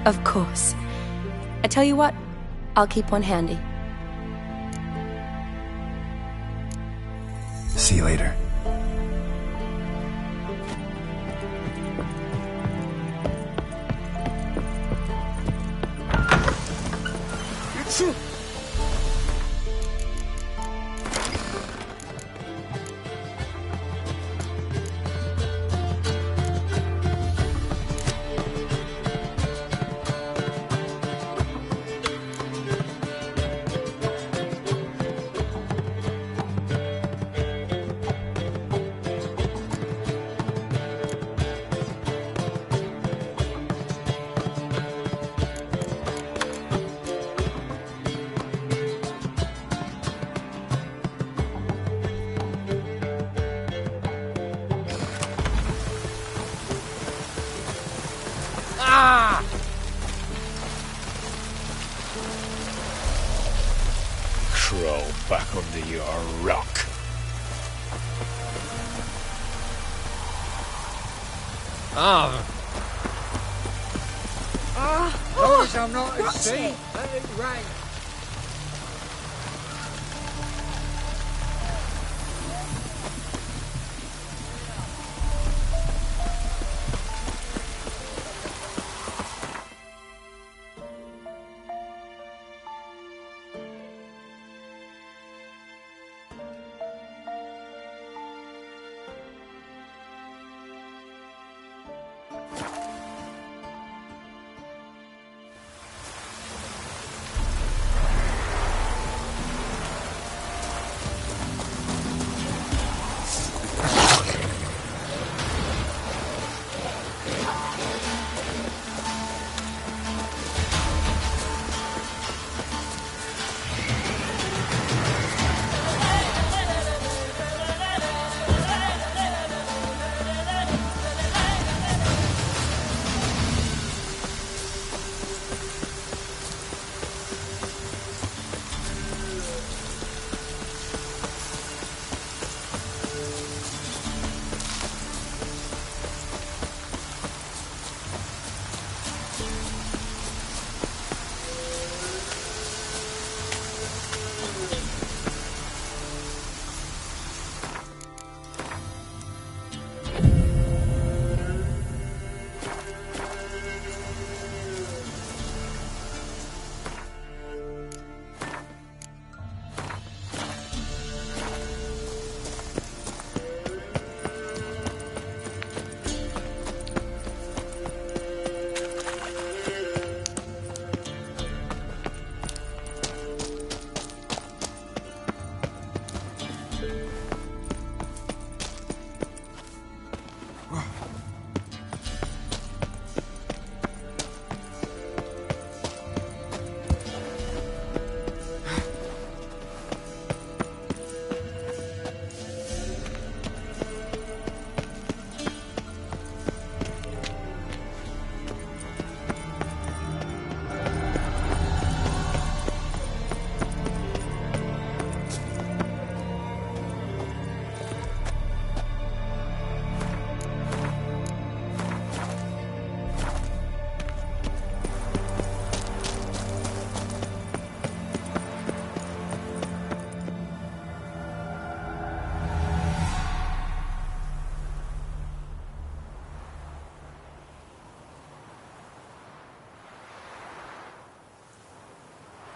Of course. I tell you what, I'll keep one handy. See you later. Crawl back under your rock. Notice I'm not at sea. Let it rain.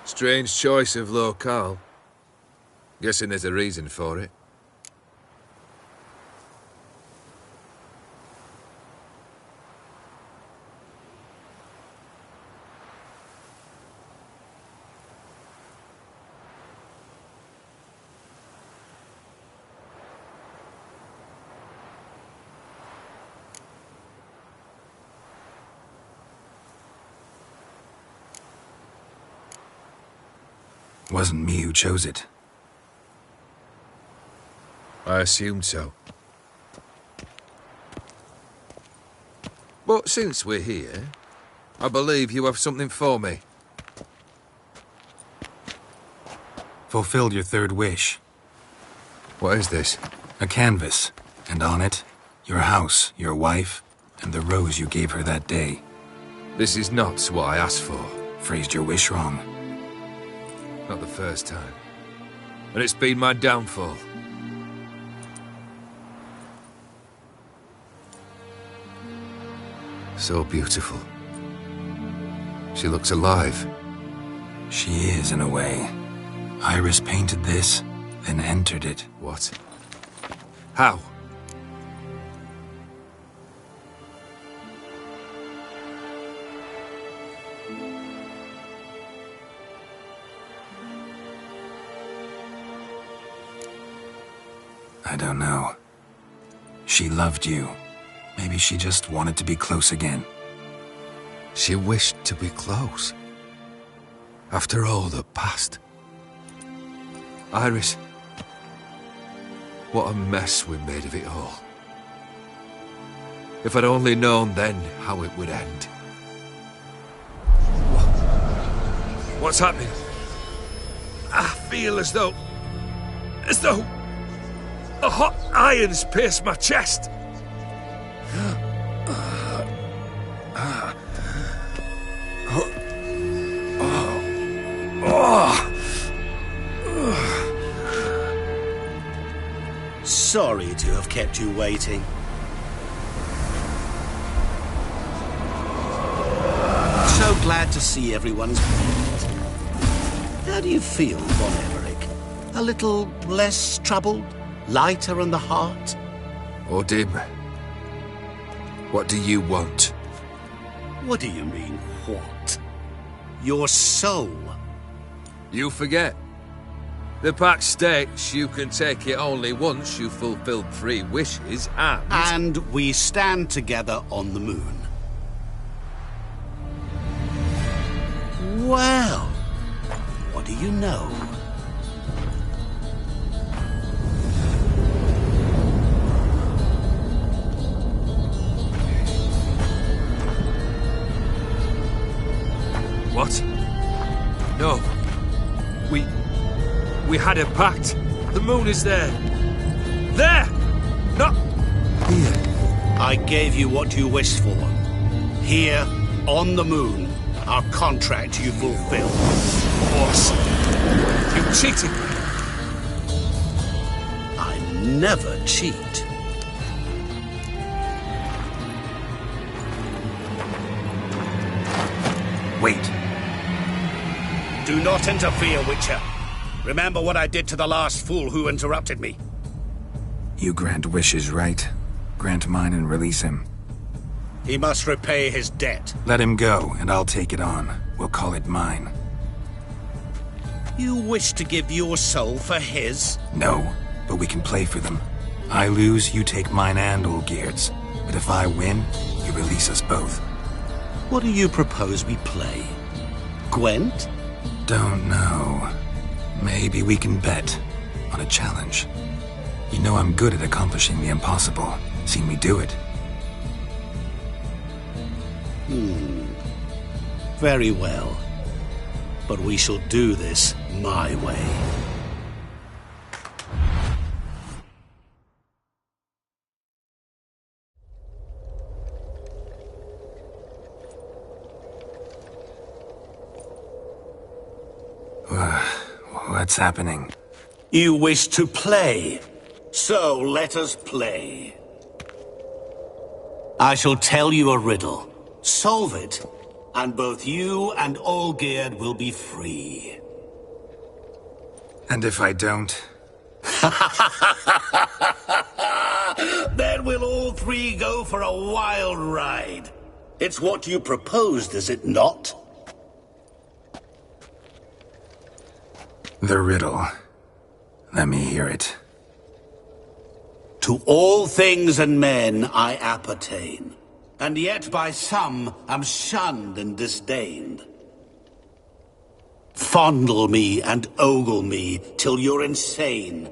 Strange choice of locale. Guessing there's a reason for it. Wasn't me who chose it. I assumed so. But since we're here, I believe you have something for me. Fulfilled your third wish. What is this? A canvas, and on it, your house, your wife, and the rose you gave her that day. This is not what I asked for. Phrased your wish wrong. Not the first time. And it's been my downfall. So beautiful. She looks alive. She is, in a way. Iris painted this, then entered it. What? How? I don't know. She loved you. Maybe she just wanted to be close again. She wished to be close. After all that passed. Iris. What a mess we made of it all. If I'd only known then how it would end. What's happening? I feel as though a hot iron's pierced my chest. Sorry to have kept you waiting. So glad to see everyone's pleased. How do you feel, Von Everett? A little less troubled? Lighter on the heart? Dim. What do you want? What do you mean, what? Your soul. You forget. The pact states you can take it only once you've fulfilled 3 wishes and... And we stand together on the moon. Well, what do you know? What? No. We had a pact. The moon is there. There! Not here. I gave you what you wished for. Here, on the moon, our contract you fulfilled. Boss, you cheated me. I never cheat. Wait. Do not interfere, Witcher. Remember what I did to the last fool who interrupted me. You grant wishes, right? Grant mine and release him. He must repay his debt. Let him go, and I'll take it on. We'll call it mine. You wish to give your soul for his? No, but we can play for them. I lose, you take mine and Olgierd's. But if I win, you release us both. What do you propose we play? Gwent? Don't know. Maybe we can bet on a challenge. You know I'm good at accomplishing the impossible. Seen me do it. Very well. But we shall do this my way. What's happening? You wish to play, so let us play. I shall tell you a riddle. Solve it, and both you and Olgierd will be free. And if I don't? Then we'll all three go for a wild ride. It's what you proposed, is it not? The riddle. Let me hear it. To all things and men I appertain, and yet by some am shunned and disdained. Fondle me and ogle me till you're insane,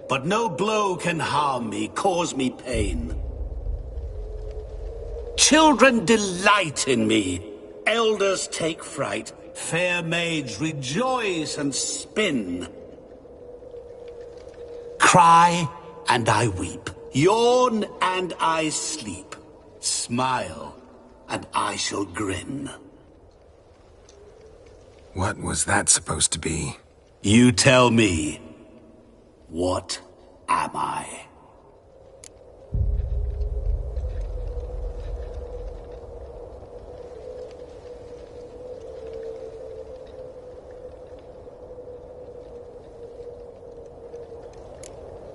but no blow can harm me, cause me pain. Children delight in me, elders take fright, fair maids rejoice and spin. Cry and I weep, yawn and I sleep, smile and I shall grin. What was that supposed to be? You tell me, what am I?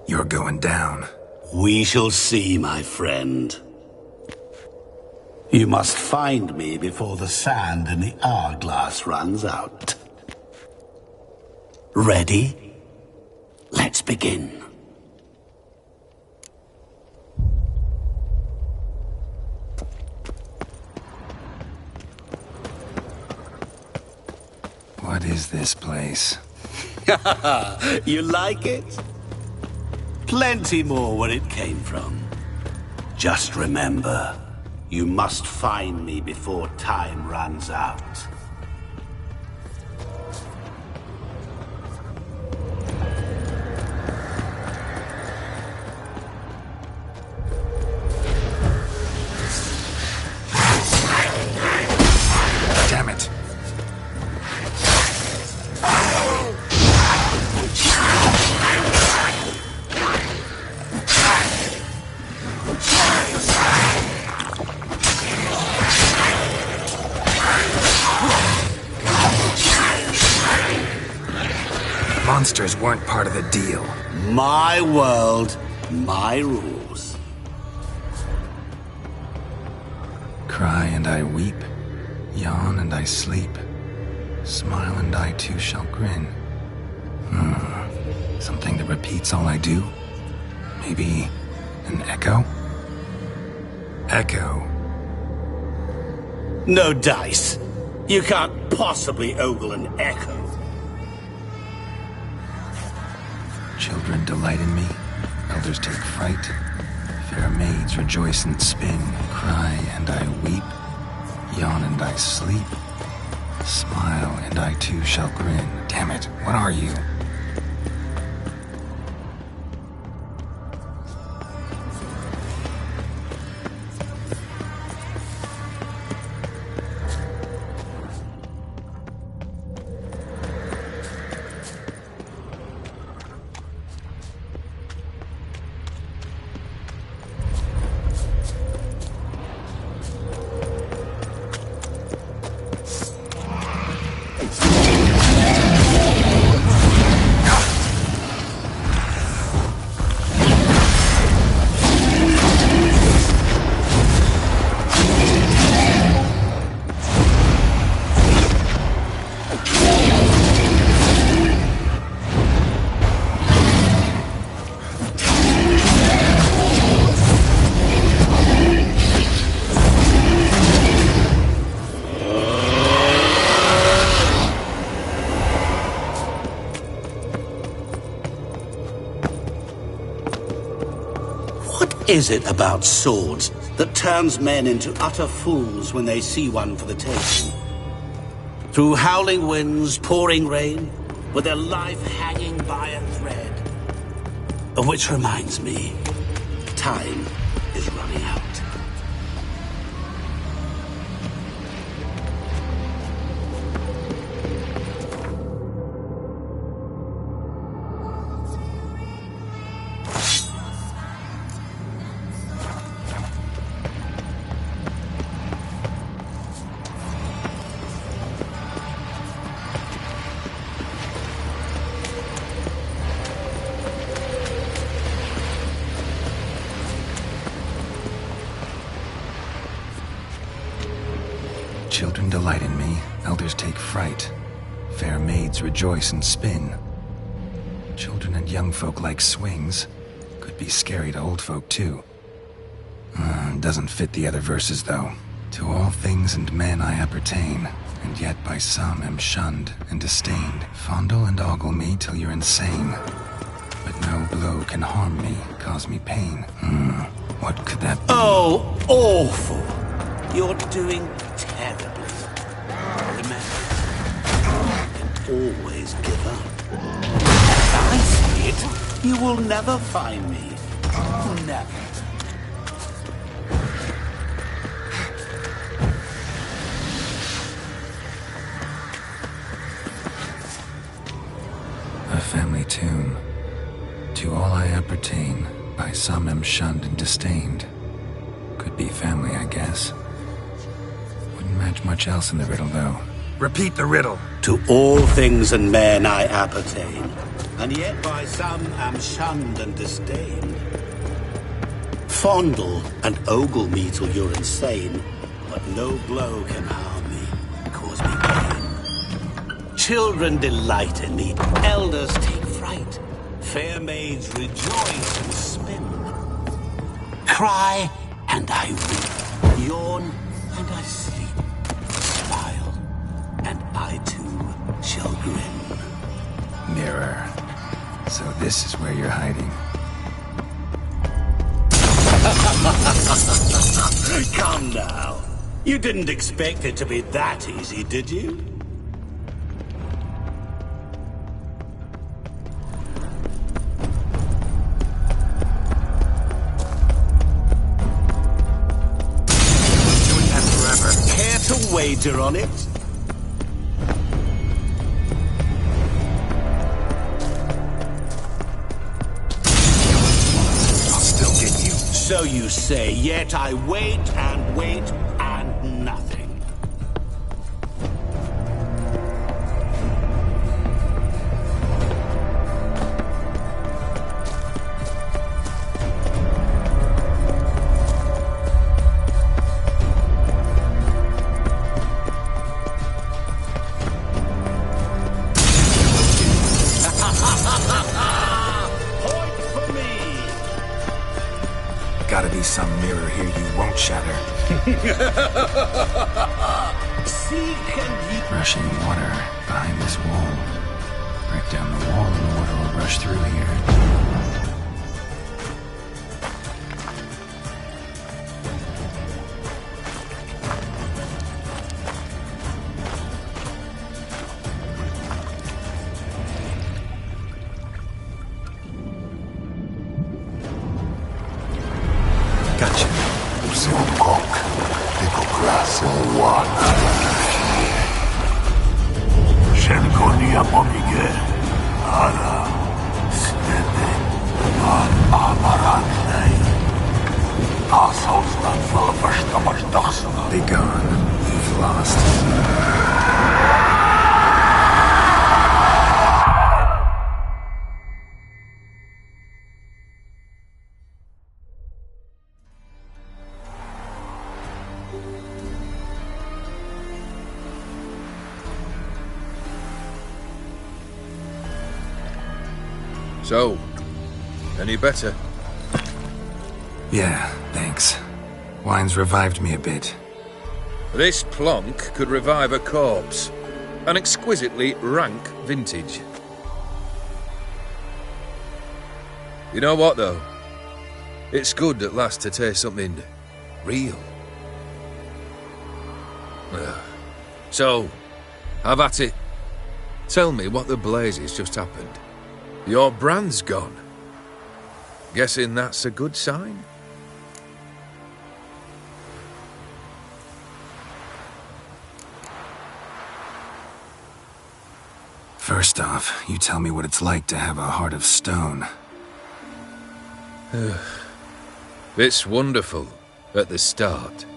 You're going down. We shall see, my friend. You must find me before the sand in the hourglass runs out. Ready? Let's begin. What is this place? You like it? Plenty more where it came from. Just remember, you must find me before time runs out. Damn it. Monsters weren't part of the deal. My world, my rules. Cry and I weep, yawn and I sleep, smile and I too shall grin. Something that repeats all I do? Maybe an echo? Echo. No dice. You can't possibly ogle an echo. Children delight in me, elders take fright, fair maids rejoice and spin, cry and I weep, yawn and I sleep, smile and I too shall grin. Damn it, what are you? What is it about swords that turns men into utter fools when they see one for the taking? Through howling winds, pouring rain, with their life hanging by a thread. Which reminds me, time is running out. Children delight in me, elders take fright. Fair maids rejoice and spin. Children and young folk like swings. Could be scary to old folk too. Doesn't fit the other verses though. To all things and men I appertain, and yet by some am shunned and disdained. Fondle and ogle me till you're insane. But no blow can harm me, cause me pain. What could that be? Oh, awful! You're doing terribly. Remember, you can always give up. I see it. You will never find me. Never. A family tomb. To all I appertain, by some am shunned and disdained. Could be family, I guess. Wouldn't match much else in the riddle, though. Repeat the riddle. To all things and men I appertain, and yet by some am shunned and disdained. Fondle and ogle me till you're insane, but no blow can harm me, cause me pain. Children delight in me, elders take fright. Fair maids rejoice and spin. Cry and I weep, yawn and I sleep, smile and I too shall grin. Mirror. So this is where you're hiding. Come now. You didn't expect it to be that easy, did you? Care to wager on it? I'll still get you. So you say, yet I wait and nothing. Gotta be some mirror here you won't shatter. Seek and ye... Rushing water behind this wall. Break down the wall and the water will rush through here. Gotcha. Silcock, little grass in one. Shenkonia pomige, ara, stede, an amarantlei. Assholes not full of us. Be gone. You've lost. So, any better? Yeah, thanks. Wine's revived me a bit. This plonk could revive a corpse. An exquisitely rank vintage. You know what, though? It's good at last to taste something real. So, have at it. Tell me what the blazes just happened. Your brand's gone. Guessing that's a good sign? First off, you tell me what it's like to have a heart of stone. It's wonderful at the start.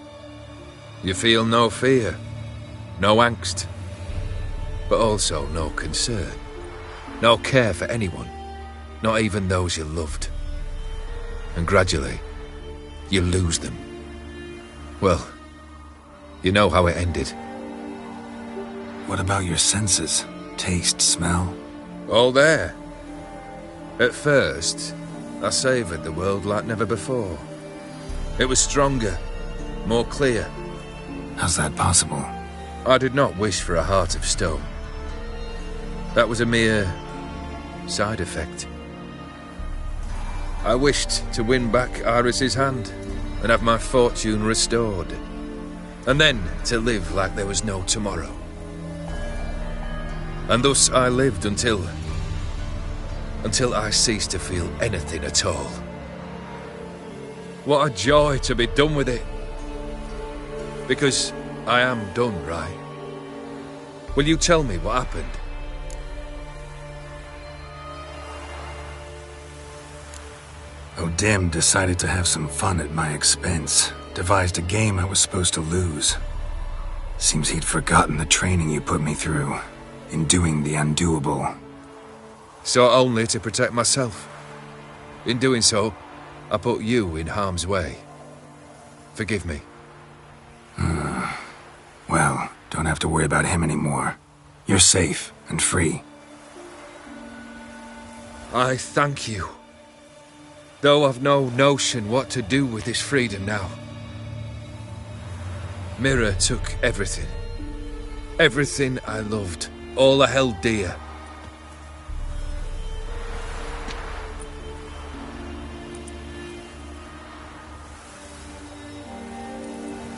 You feel no fear, no angst, but also no concern. No care for anyone, not even those you loved. And gradually, you lose them. Well, you know how it ended. What about your senses? Taste, smell? All there. At first, I savoured the world like never before. It was stronger, more clear. How's that possible? I did not wish for a heart of stone. That was a mere side effect. I wished to win back Iris's hand and have my fortune restored. And then to live like there was no tomorrow. And thus I lived until I ceased to feel anything at all. What a joy to be done with it. Because I am done, right? Will you tell me what happened? O'Dim decided to have some fun at my expense. Devised a game I was supposed to lose. Seems he'd forgotten the training you put me through in doing the undoable. So only to protect myself. In doing so, I put you in harm's way. Forgive me. Well, don't have to worry about him anymore. You're safe and free. I thank you. Though I've no notion what to do with this freedom now. Mira took everything. Everything I loved. All I held dear.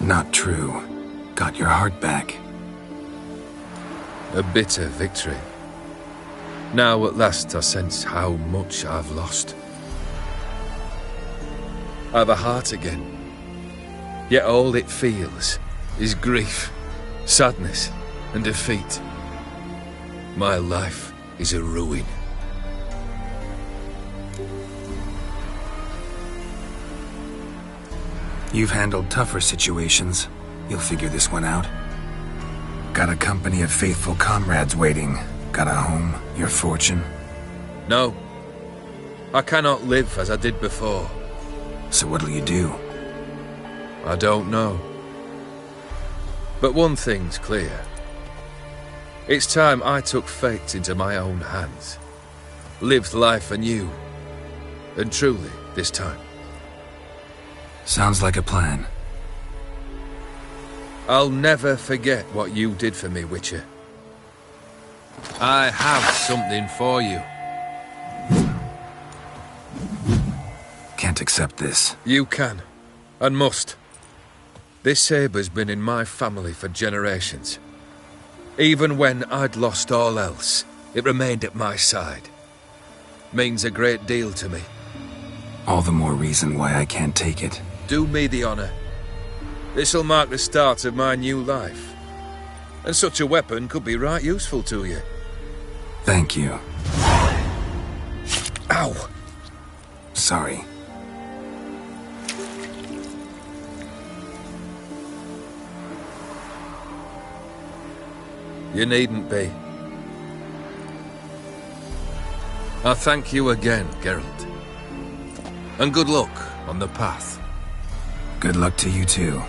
Not true. Got your heart back. A bitter victory. Now at last I sense how much I've lost. I've a heart again. Yet all it feels is grief, sadness, and defeat. My life is a ruin. You've handled tougher situations. You'll figure this one out. Got a company of faithful comrades waiting. Got a home, your fortune. No. I cannot live as I did before. So what'll you do? I don't know. But one thing's clear. It's time I took fate into my own hands. Lived life anew. And truly, this time. Sounds like a plan. I'll never forget what you did for me, Witcher. I have something for you. Can't accept this. You can, and must. This sabre's been in my family for generations. Even when I'd lost all else, it remained at my side. Means a great deal to me. All the more reason why I can't take it. Do me the honor. This'll mark the start of my new life. And such a weapon could be right useful to you. Thank you. Ow! Sorry. You needn't be. I thank you again, Geralt. And good luck on the path. Good luck to you too.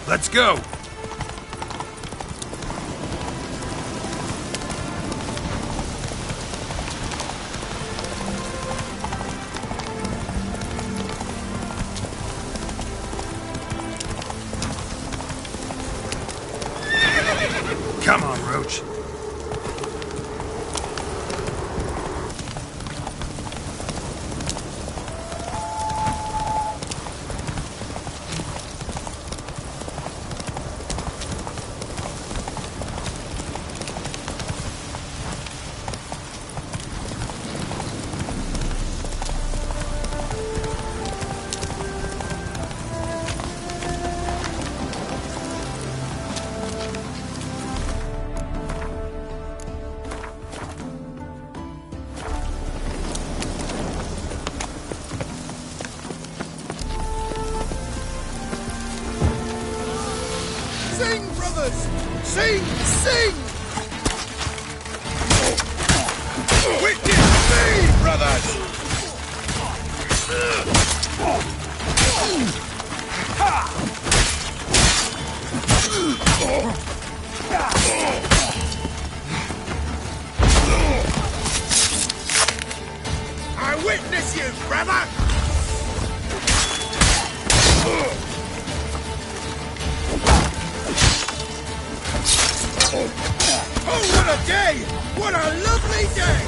Let's go! Come on, Roach. Sing, brothers! Sing! Sing! Witness me, brothers! I witness you, brother! Oh, what a day! What a lovely day!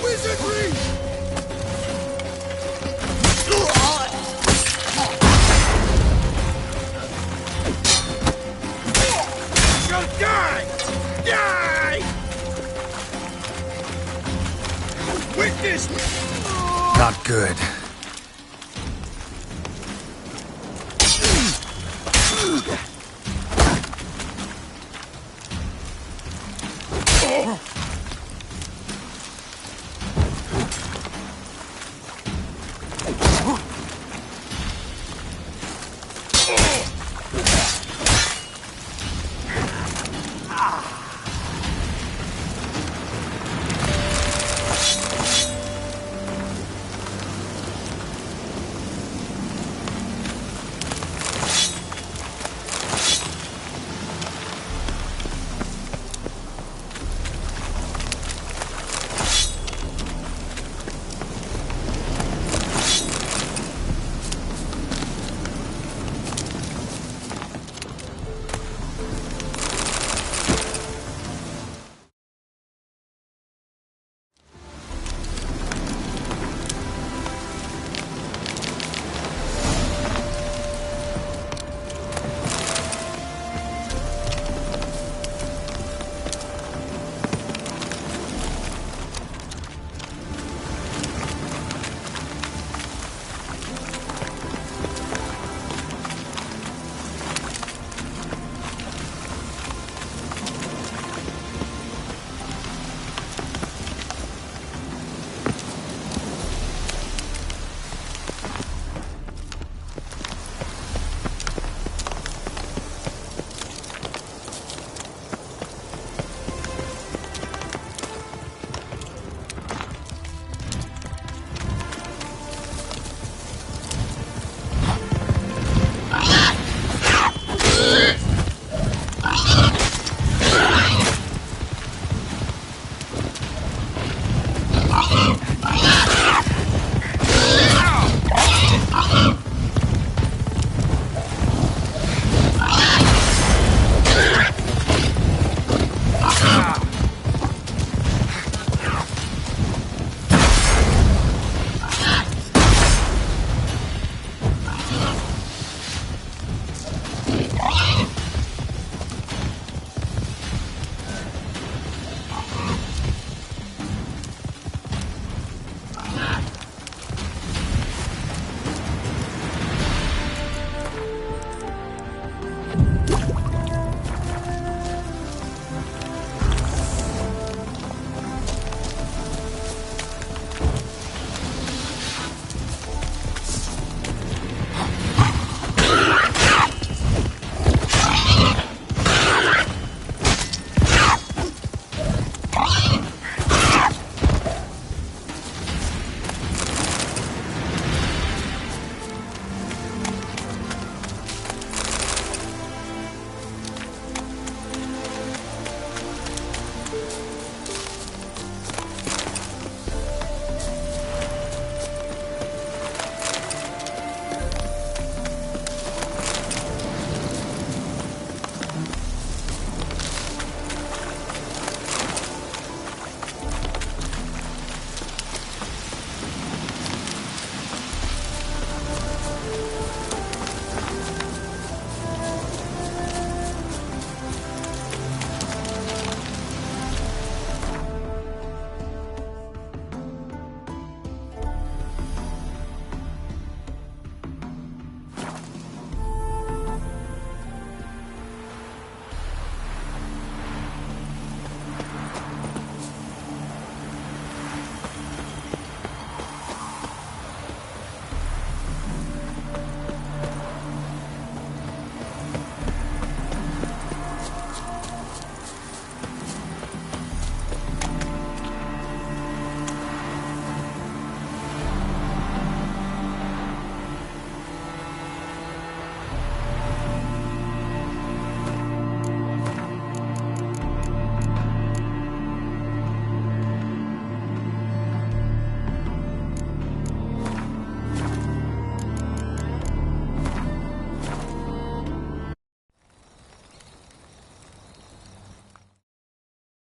Wizardry! Shall die! Die! Witness! Not good.